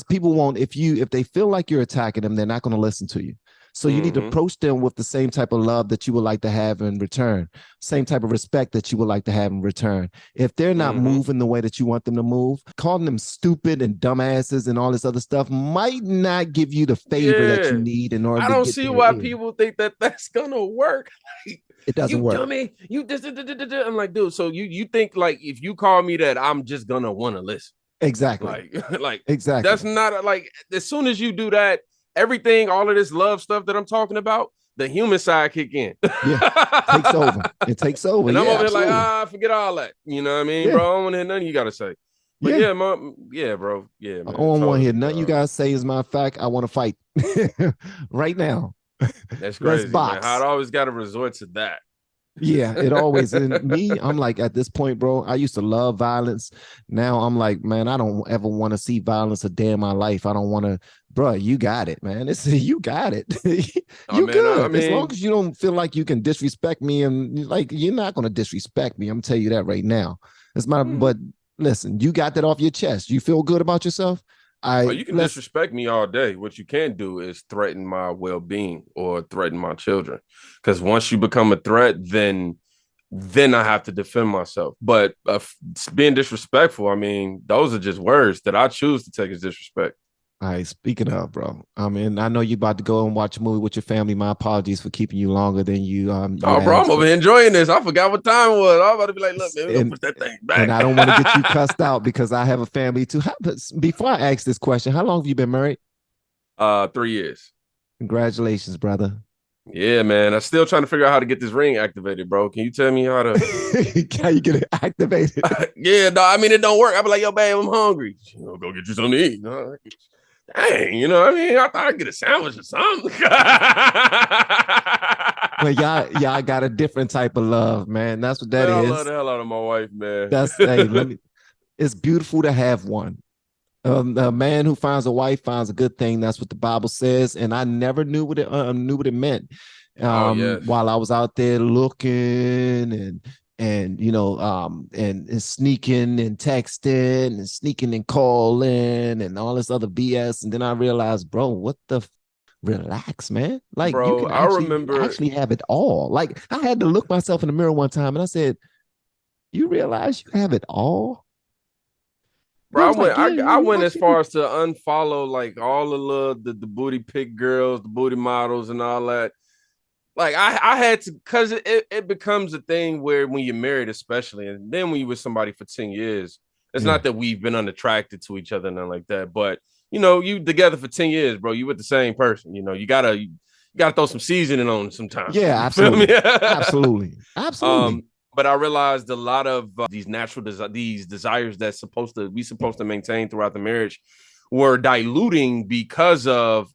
people won't, if they feel like you're attacking them, they're not going to listen to you. So you need to approach them with the same type of love that you would like to have in return, same type of respect that you would like to have in return. If they're not moving the way that you want them to move, calling them stupid and dumbasses and all this other stuff might not give you the favor that you need in order to get. I don't see why people think that that's gonna work. Like, it doesn't work. Dummy, you just. I'm like, dude. So you think like if you call me that, I'm just gonna want to listen? Exactly. Like exactly. That's not like as soon as you do that. Everything, all of this love stuff that I'm talking about, the human side kick in. Takes over. It takes over. And I'm over there like, forget all that. You know what I mean, bro? I don't want to hear nothing you got to say. But bro. Yeah, man. I don't want to hear nothing you guys say. As a matter of fact, I want to fight right now. That's crazy, man. I'd always got to resort to that. Yeah, it always. And me, I'm like, at this point, bro, I used to love violence. Now I'm like, man, I don't ever want to see violence a day in my life. I don't want to, bro. You got it, man. You got it. You good. I mean, as long as you don't feel like you can disrespect me, and like you're not going to disrespect me. I'm tell you that right now. It's my. But listen, you got that off your chest. You feel good about yourself. You can disrespect me all day. What you can't do is threaten my well-being or threaten my children. Because once you become a threat, then I have to defend myself. But being disrespectful, I mean, those are just words that I choose to take as disrespect. All right, speaking of, bro, I mean, I know you're about to go and watch a movie with your family. My apologies for keeping you longer than you. Bro, I'm over here enjoying this. I forgot what time it was. I'm about to be like, look, man, we're gonna push that thing back. And I don't want to get you cussed out because I have a family too. Before I ask this question, how long have you been married? 3 years. Congratulations, brother. Yeah, man. I'm still trying to figure out how to get this ring activated, bro. Can you tell me how to? How you get it activated? Yeah, no, I mean, it don't work. I'll be like, yo, babe, I'm hungry. Go get you something to eat. No, dang, you know what I mean? I thought I'd get a sandwich or something. Well, y'all got a different type of love, man. That's what that is. I love the hell out of my wife, man. It's beautiful to have one. A man who finds a wife finds a good thing. That's what the Bible says. And I never knew what it meant. While I was out there looking and you know, and sneaking and texting and sneaking and calling and all this other BS. And then I realized, bro, what the relax, man. Like, bro, you can I remember actually have it all. Like, I had to look myself in the mirror one time and I said, you realize you have it all? Bro, I went as far as to unfollow like all the booty pic girls, the booty models, and all that. Like I had to, because it becomes a thing where when you're married, especially, and then when you with somebody for 10 years, it's not that we've been unattracted to each other, nothing like that. But you know, you together for 10 years, bro. You with the same person. You know, you gotta throw some seasoning on sometimes. Yeah, absolutely, absolutely. But I realized a lot of these natural these desires that's supposed to maintain throughout the marriage were diluting because of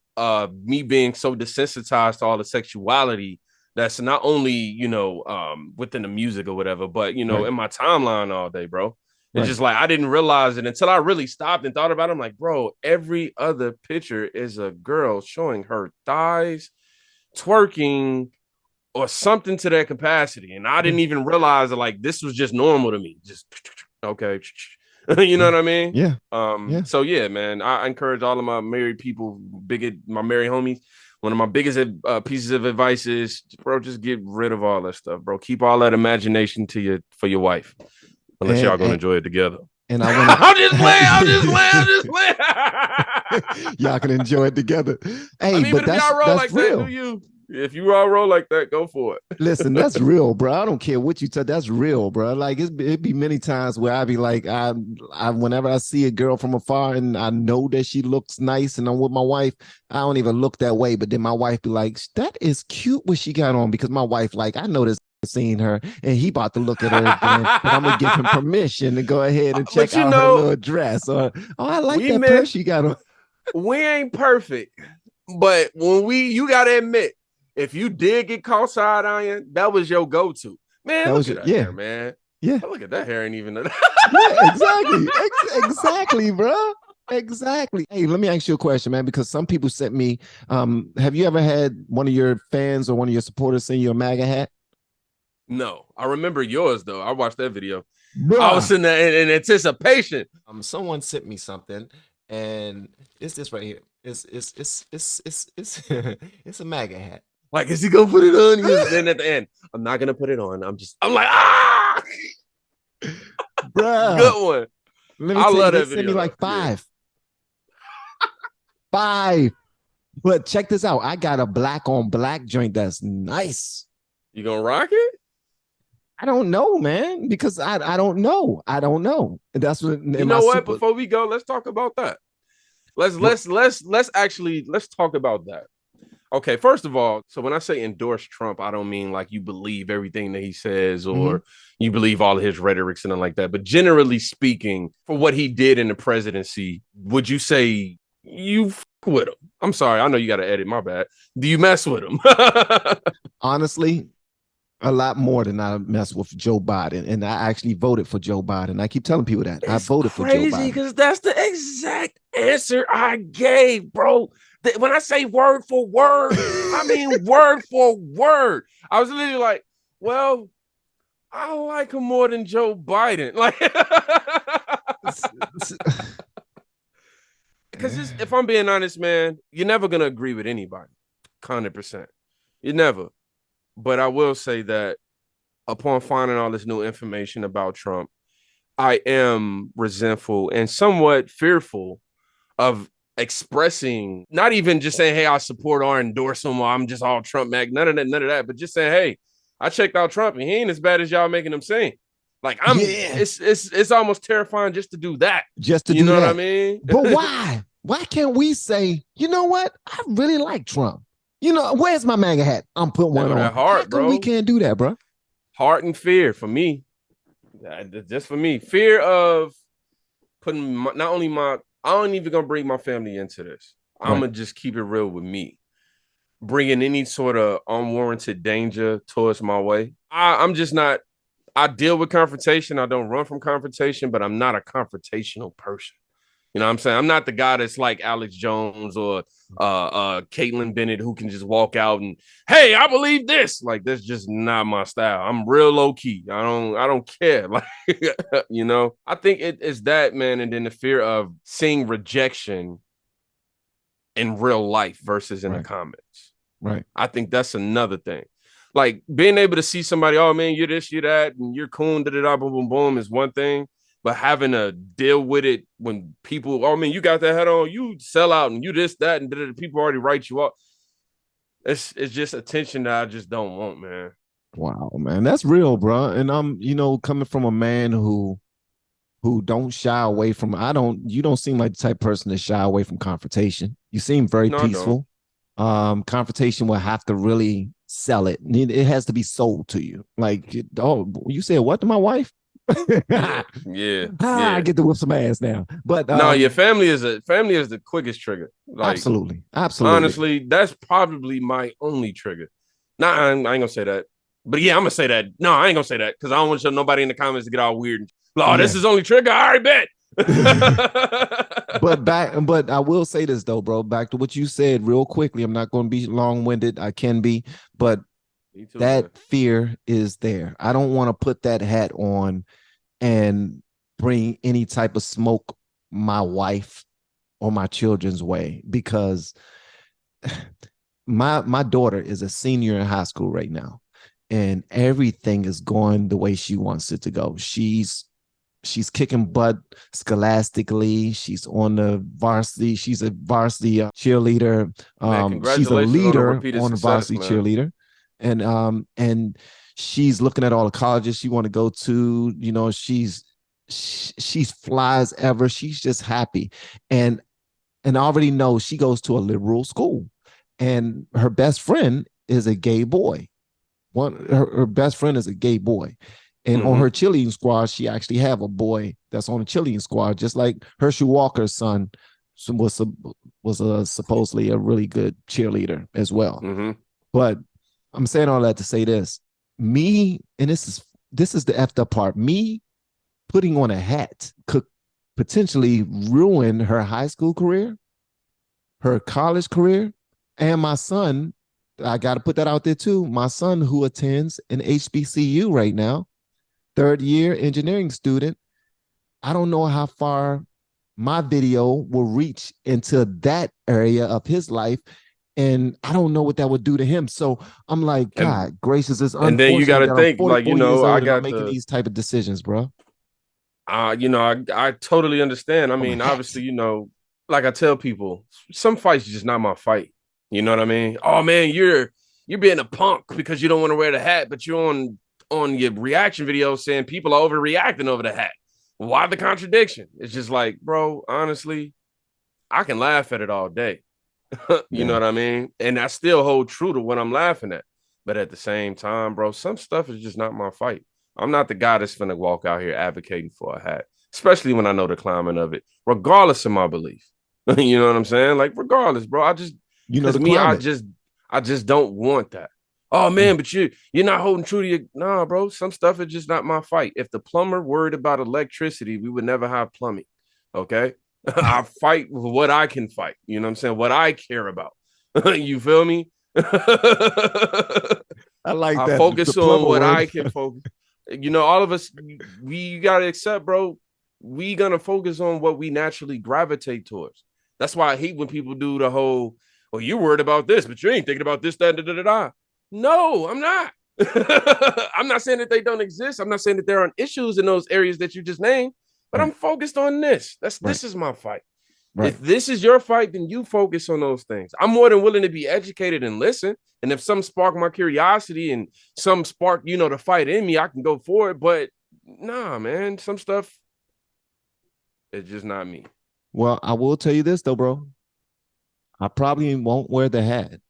me being so desensitized to all the sexuality that's not only, you know, within the music or whatever, but, you know, in my timeline all day, bro. It's just like I didn't realize it until I really stopped and thought about it. I'm like, bro, every other picture is a girl showing her thighs, twerking, or something to that capacity. And I didn't even realize that, like, this was just normal to me. Just okay. You know what I mean? Yeah. So yeah, man, I encourage all of my married people, my married homies. One of my biggest pieces of advice is, bro, just get rid of all that stuff, bro. Keep all that imagination for your wife, unless y'all gonna enjoy it together. And I'm just playing. Y'all can enjoy it together. Hey, I mean, but if y'all roll that's like real. that, do you? If you all roll like that, go for it. Listen, that's real, bro. I don't care what you tell. That's real, bro. Like it be many times where I be like, I whenever I see a girl from afar and I know that she looks nice and I'm with my wife, I don't even look that way. But then my wife be like, that is cute what she got on, because my wife like, I know this seen her and he about to look at her again, but I'm gonna give him permission to go ahead and check out her little dress, or I like that purse she got on. We ain't perfect, but when you gotta admit, if you did get caught side eyeing, that was your go-to. Man, that look at that hair, man. Yeah. Look at that hair, ain't even yeah, exactly. Exactly, bro. Exactly. Hey, let me ask you a question, man, because some people sent me, have you ever had one of your fans or one of your supporters send you a MAGA hat? No, I remember yours though. I watched that video. Bruh. I was in anticipation. Someone sent me something, and it's this right here. It's it's a MAGA hat. Like, is he gonna put it on? Then at the end, I'm not gonna put it on. I'm like, ah, bruh. Good one. Let me tell you, they sent me like 5. 5. But check this out. I got a black on black joint that's nice. You gonna rock it? I don't know, man, because I don't know. I don't know. And that's what you know what? Before we go, let's talk about that. Let's talk about that. Okay, first of all, so when I say endorse Trump, I don't mean like you believe everything that he says or you believe all of his rhetorics and like that. But generally speaking, for what he did in the presidency, would you say you f with him? I'm sorry, I know you got to edit. My bad. Do you mess with him? Honestly, a lot more than I mess with Joe Biden, and I actually voted for Joe Biden. I keep telling people that I voted for Joe Biden. Crazy, because that's the exact answer I gave, bro. When I say word for word, I mean word for word. I was literally like, well, I like him more than Joe Biden. Like, because if I'm being honest, man, you're never going to agree with anybody, 100%. You never. But I will say that upon finding all this new information about Trump, I am resentful and somewhat fearful of expressing, not even just saying, hey, I support or endorse him, or I'm just all Trump mag, none of that, but just saying, hey, I checked out Trump and he ain't as bad as y'all making him seem. Like, it's almost terrifying just to do that. Just to you do know that. what I mean? But why? Why can't we say, you know what? I really like Trump. You know, where's my MAGA hat? I'm putting one on. How come we can't do that, bro? Heart and fear for me. Just for me. Fear of putting I don't even gonna bring my family into this. I'm gonna just keep it real with me. Bringing any sort of unwarranted danger towards my way. I'm just not. I deal with confrontation. I don't run from confrontation, but I'm not a confrontational person. You know what I'm saying? I'm not the guy that's like Alex Jones or Caitlyn Bennett who can just walk out and, hey, I believe this. Like, that's just not my style. I'm real low key. I don't care. Like, you know, I think it is that, man. And then the fear of seeing rejection in real life versus in the comments. Right. I think that's another thing. Like, being able to see somebody, oh man, you're this, you're that, and you're cool, da-da-da, boom, boom, boom, is one thing. But having to deal with it when people, oh man, you got that hat on, you sell out, and you this, that, and people already write you up. It's just attention that I just don't want, man. Wow, man, that's real, bro. And I'm, you know, coming from a man who don't shy away from. You don't seem like the type of person to shy away from confrontation. You seem very peaceful. Confrontation will have to really sell it. It has to be sold to you. Like, oh, you said what to my wife? Yeah. I get to whip some ass now. But no, your family is the quickest trigger. Like, absolutely. Honestly, that's probably my only trigger. Nah, I ain't gonna say that. But yeah, I'm gonna say that. No, I ain't gonna say that because I don't want nobody in the comments to get all weird. Oh, this is only trigger. I already bet. but I will say this though, bro. Back to what you said real quickly. I'm not going to be long-winded. I can be, but that fear is there. I don't want to put that hat on and bring any type of smoke my wife or my children's way, because my daughter is a senior in high school right now, and everything is going the way she wants it to go. She's she's kicking butt scholastically. She's on the varsity. She's a varsity cheerleader. Man, She's a congratulations on the leader repeated on the success, varsity man. cheerleader, and she's looking at all the colleges she want to go to. You know, she's fly as ever. She's just happy, and I already know she goes to a liberal school, and her best friend is a gay boy. Her best friend is a gay boy. And on her cheerleading squad, she actually have a boy that's on the cheerleading squad, just like Herschel Walker's son was supposedly a really good cheerleader as well. But I'm saying all that to say this: me, and this is the effed up part. Me putting on a hat could potentially ruin her high school career, her college career, and my son. I got to put that out there too. My son, who attends an HBCU right now, third year engineering student, I don't know how far my video will reach into that area of his life. And I don't know what that would do to him. So I'm like, God gracious, it's unfortunate. And then you got to think, like, you know, I got I'm making these type of decisions, bro. You know, I totally understand. I mean, obviously, you know, like I tell people, some fights are just not my fight. You know what I mean? Oh man, you're being a punk because you don't want to wear the hat, but you're on your reaction video saying people are overreacting over the hat. Why the contradiction? It's just like, bro, honestly, I can laugh at it all day. You know what I mean? And I still hold true to what I'm laughing at. But at the same time, bro, some stuff is just not my fight. I'm not the guy that's finna walk out here advocating for a hat, especially when I know the climate of it, regardless of my belief. You know what I'm saying? Like, regardless, bro. I just, because me, I just don't want that. Oh man, but you're not holding true to your nah, bro. Some stuff is just not my fight. If the plumber worried about electricity, we would never have plumbing. Okay. I fight with what I can fight. You know what I'm saying? What I care about. You feel me? I like that. I focus on what I can focus. You know, all of us, we gotta accept, bro. We gonna focus on what we naturally gravitate towards. That's why I hate when people do the whole, well, you're worried about this, but you ain't thinking about this, that, da, da, da, da. No, I'm not. I'm not saying that they don't exist. I'm not saying that there aren't issues in those areas that you just named, but I'm focused on this. This is my fight. If this is your fight, then you focus on those things. I'm more than willing to be educated and listen. And if some spark my curiosity and some spark, you know, the fight in me, I can go for it. But nah, man, some stuff, it's just not me. Well, I will tell you this though, bro. I probably won't wear the hat.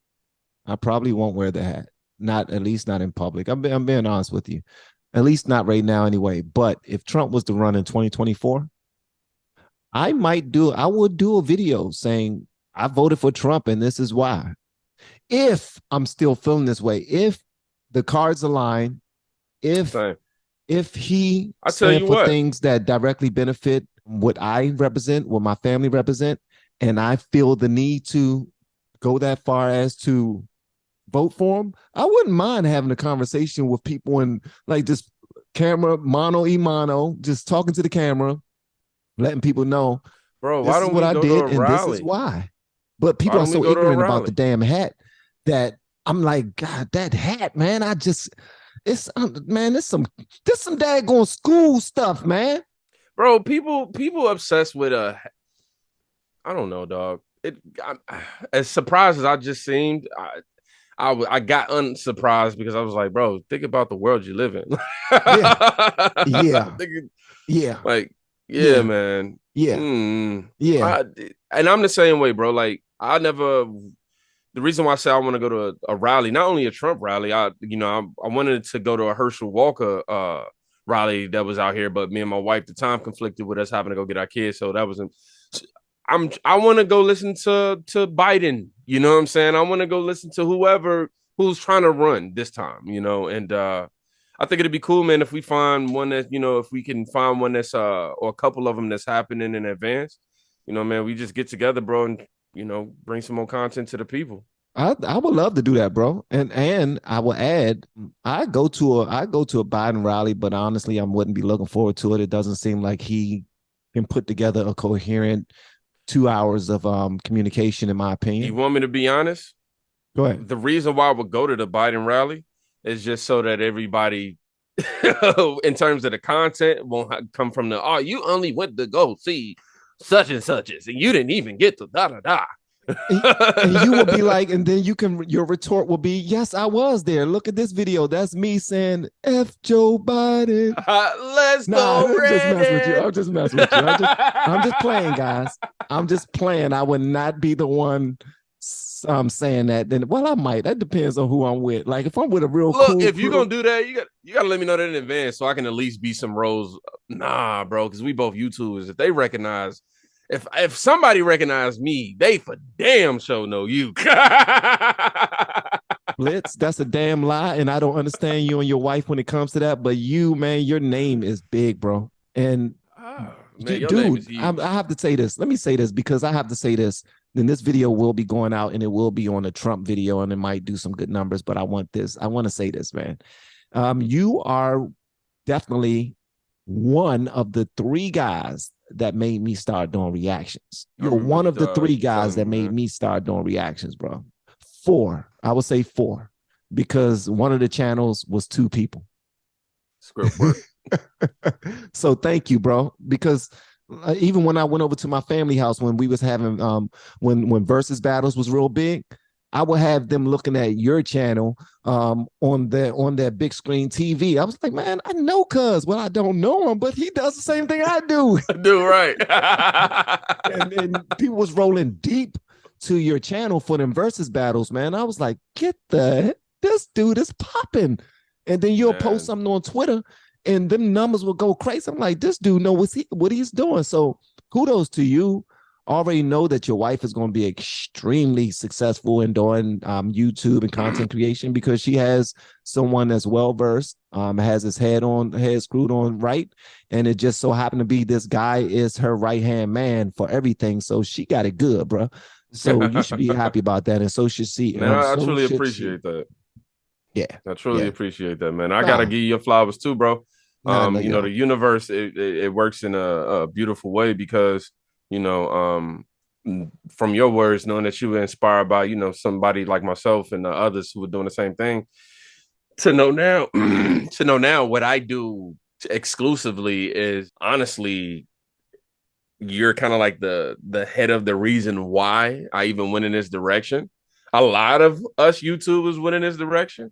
Not, at least not in public. I'm being honest with you. At least not right now anyway. But if Trump was to run in 2024, I would do a video saying I voted for Trump and this is why. If I'm still feeling this way, if the cards align, if he stands for things that directly benefit what I represent, what my family represent, and I feel the need to go that far as to vote for him, I wouldn't mind having a conversation with people and like just camera mano y mano, just talking to the camera, letting people know, bro, this is what I did and this is why. But people are so ignorant about the damn hat that I'm like, God, that hat, man. It's some daggone school stuff, man. Bro, people obsessed with I don't know, dog. As surprised as I just seemed, I got unsurprised because I was like, bro, think about the world you live in. Yeah, man. Yeah. And I'm the same way, bro. Like, the reason why I say I want to go to a rally, not only a Trump rally, I wanted to go to a Herschel Walker rally that was out here, but me and my wife, the time conflicted with us having to go get our kids. So that wasn't. I want to go listen to Biden. You know what I'm saying? I want to go listen to who's trying to run this time. You know, and I think it'd be cool, man, if we find one that, you know, if we can find one that's or a couple of them that's happening in advance. You know, man, we just get together, bro, and you know, bring some more content to the people. I would love to do that, bro. And I will add, I go to a Biden rally, but honestly, I wouldn't be looking forward to it. It doesn't seem like he can put together a coherent 2 hours of communication, in my opinion. You want me to be honest? Go ahead. The reason why I would go to the Biden rally is just so that everybody in terms of the content won't come from the, oh, you only went to go see such and such and you didn't even get to da da da. And you will be like, and then your retort will be, yes, I was there. Look at this video. That's me saying F Joe Biden. Let's go. I'm just messing with you. I'm just playing, guys. I'm just playing. I would not be the one saying that. Then, well, I might. That depends on who I'm with. Like if I'm with a real cool if you're gonna do that, you gotta let me know that in advance so I can at least be some roles. Nah, bro, because we both YouTubers. If they recognize, if somebody recognize me, they for damn sure know you. Blitz, that's a damn lie, and I don't understand you and your wife when it comes to that. But you, man, your name is big, bro. And man, dude, I have to say this. Let me say this because I have to say this. Then this video will be going out, and it will be on a Trump video, and it might do some good numbers. But I want to say this, man. You are definitely one of the 3 guys that made me start doing reactions. You're one of the 3 guys that made me start doing reactions, bro. 4, I would say 4, because one of the channels was 2 people. Script work. So thank you, bro. Because even when I went over to my family house when we was having when versus battles was real big, I would have them looking at your channel on their big screen TV. I was like, man, I know cuz. Well, I don't know him, but he does the same thing I do. I do, right. and people was rolling deep to your channel for them versus battles, man. I was like, this dude is popping. And then you'll post something on Twitter and them numbers will go crazy. I'm like, this dude knows what he's doing. So kudos to you. Already know that your wife is going to be extremely successful in doing YouTube and content creation because she has someone that's well-versed, has his head screwed on right. And it just so happened to be this guy is her right-hand man for everything. So she got it good, bro. So you should be happy about that. And so should she. Man, I truly appreciate that. Yeah. I truly appreciate that, man. I got to give you your flowers too, bro. You know, the universe, it works in a beautiful way because, you know, from your words, knowing that you were inspired by, you know, somebody like myself and the others who were doing the same thing, to know now what I do exclusively is honestly, you're kind of like the head of the reason why I even went in this direction. A lot of us YouTubers went in this direction.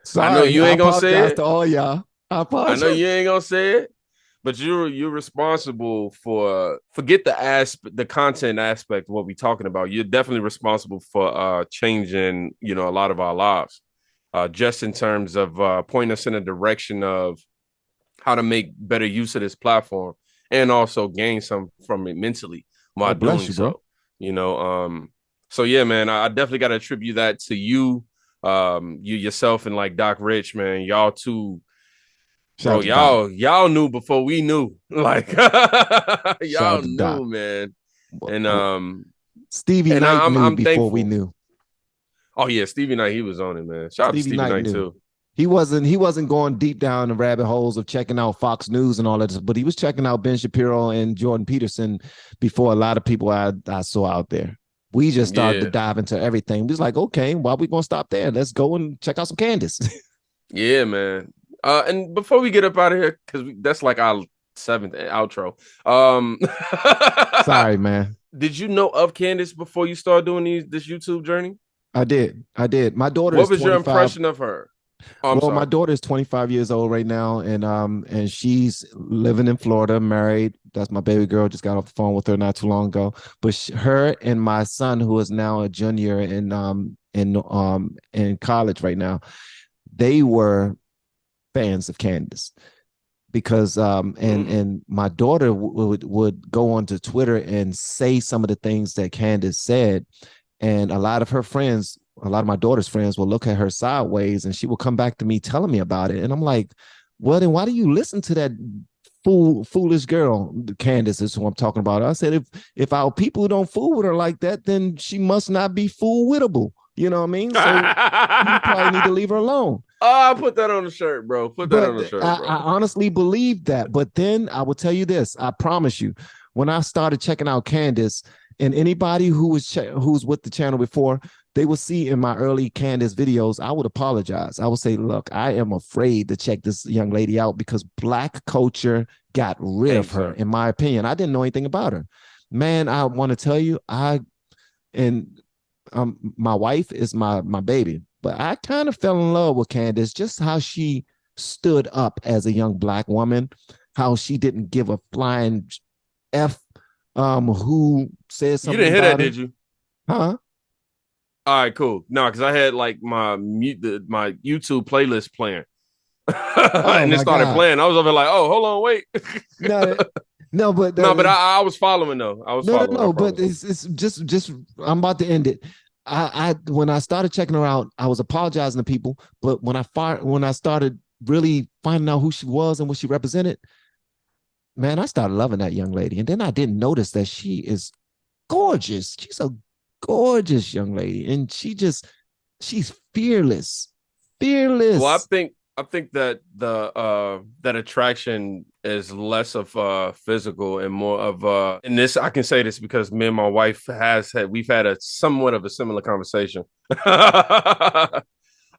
Sorry, I know you ain't gonna say it. To all y'all. I know you ain't gonna say it. But you're responsible for forget the content aspect of what we're talking about. You're definitely responsible for changing, you know, a lot of our lives, just in terms of pointing us in a direction of how to make better use of this platform and also gain some from it mentally while doing so. Bro. You know, so yeah, man, I definitely got to attribute that to you, you yourself, and like Doc Rich, man, y'all two. Bro, y'all knew before we knew. Like y'all knew, man. And Stevie Knight knew before we knew. Oh yeah, Stevie Knight, he was on it, man. Shout out to Stevie Knight too. He wasn't going deep down the rabbit holes of checking out Fox News and all that, but he was checking out Ben Shapiro and Jordan Peterson before a lot of people I saw out there. We just started to dive into everything. We was like, okay, why are we gonna stop there? Let's go and check out some Candace. Yeah, man. And before we get up out of here, because that's like our 7th outro. Sorry, man. Did you know of Candace before you started doing this YouTube journey? I did. My daughter. What was your impression of her? Well, my daughter is 25 years old right now, and she's living in Florida, married. That's my baby girl. Just got off the phone with her not too long ago. But her and my son, who is now a junior in college right now, they were fans of Candace because and my daughter would go onto Twitter and say some of the things that Candace said, and a lot of my daughter's friends will look at her sideways, and she will come back to me telling me about it, and I'm like, well, then why do you listen to that foolish girl? Candace is who I'm talking about. I said, if our people don't fool with her like that, then she must not be fool-wittable. You know what I mean? So you probably need to leave her alone. Oh, put that on the shirt, bro. Put that on the shirt, bro. I honestly believe that. But then I will tell you this. I promise you, when I started checking out Candace, and anybody who's with the channel before, they would see in my early Candace videos, I would apologize. I would say, look, I am afraid to check this young lady out because Black culture got rid of her, in my opinion. I didn't know anything about her. Man, I want to tell you, my wife is my baby, but I kind of fell in love with Candace, just how she stood up as a young Black woman, how she didn't give a flying F who said something. You didn't hear that, did you? Huh? All right, cool. No, because I had like my YouTube playlist playing, and it started playing. I was over like, "Oh, hold on, wait." But I was following though. I was following. No, but it's just I'm about to end it. I when I started checking her out, I was apologizing to people, but when I started really finding out who she was and what she represented, man, I started loving that young lady. And then I didn't notice that she is gorgeous. She's a gorgeous young lady, and she's fearless. Well, I think that that attraction is less of physical and more of and this I can say this because me and my wife we've had a somewhat of a similar conversation. But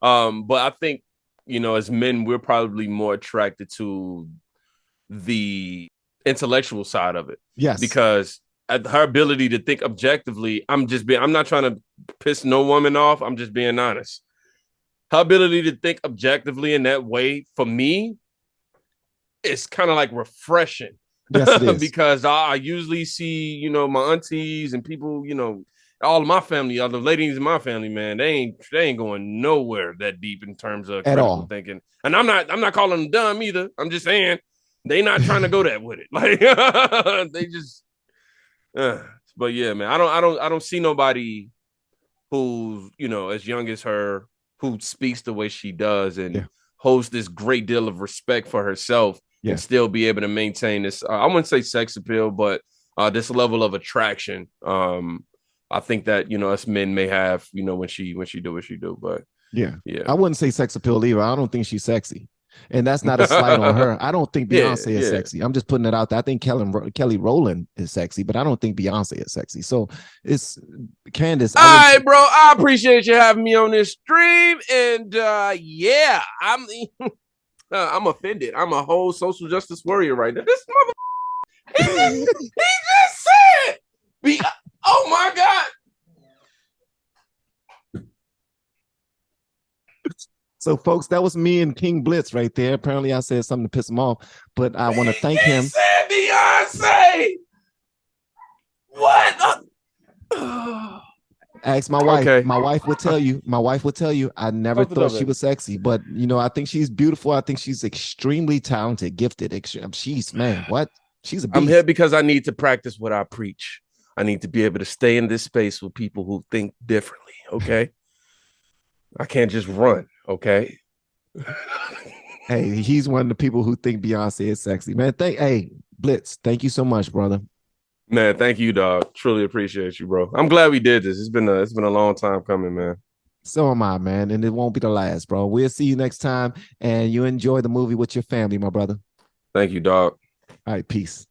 I think, you know, as men, we're probably more attracted to the intellectual side of it. Yes, because her ability to think objectively, I'm not trying to piss no woman off. I'm just being honest. Her ability to think objectively in that way, for me, it's kind of like refreshing. Yes, it is. Because I usually see, you know, my aunties and people, you know, all of my family, all the ladies in my family, man, they ain't going nowhere that deep in terms of critical thinking. And I'm not calling them dumb either. I'm just saying they not trying to go that with it. Like they just. But yeah, man, I don't see nobody who's, you know, as young as her, who speaks the way she does and holds this great deal of respect for herself and still be able to maintain this. I wouldn't say sex appeal, but this level of attraction. I think that, you know, us men may have, you know, when she do what she do. But yeah, I wouldn't say sex appeal either. I don't think she's sexy. And that's not a slight on her. I don't think Beyonce is sexy. I'm just putting it out there. I think Kelly Rowland is sexy, but I don't think Beyonce is sexy. So it's Candace. All right, bro. I appreciate you having me on this stream. And yeah, I'm offended. I'm a whole social justice warrior right now. This mother he just said, oh my God. So, folks, that was me and King Blitz right there. Apparently, I said something to piss him off, but I want to thank him. Said Beyonce. What? Ask my wife. Okay. My wife would tell you. I never thought she was sexy, but you know, I think she's beautiful. I think she's extremely talented, gifted. She's a beast. I'm here because I need to practice what I preach. I need to be able to stay in this space with people who think differently. Okay. I can't just run. Okay. Hey, he's one of the people who think Beyonce is sexy, man. Hey, Blitz, thank you so much, brother. Man, thank you, dog. Truly appreciate you, bro. I'm glad we did this. It's been a long time coming, man. So am I, man, and it won't be the last, bro. We'll see you next time, and you enjoy the movie with your family, my brother. Thank you, dog. All right, peace.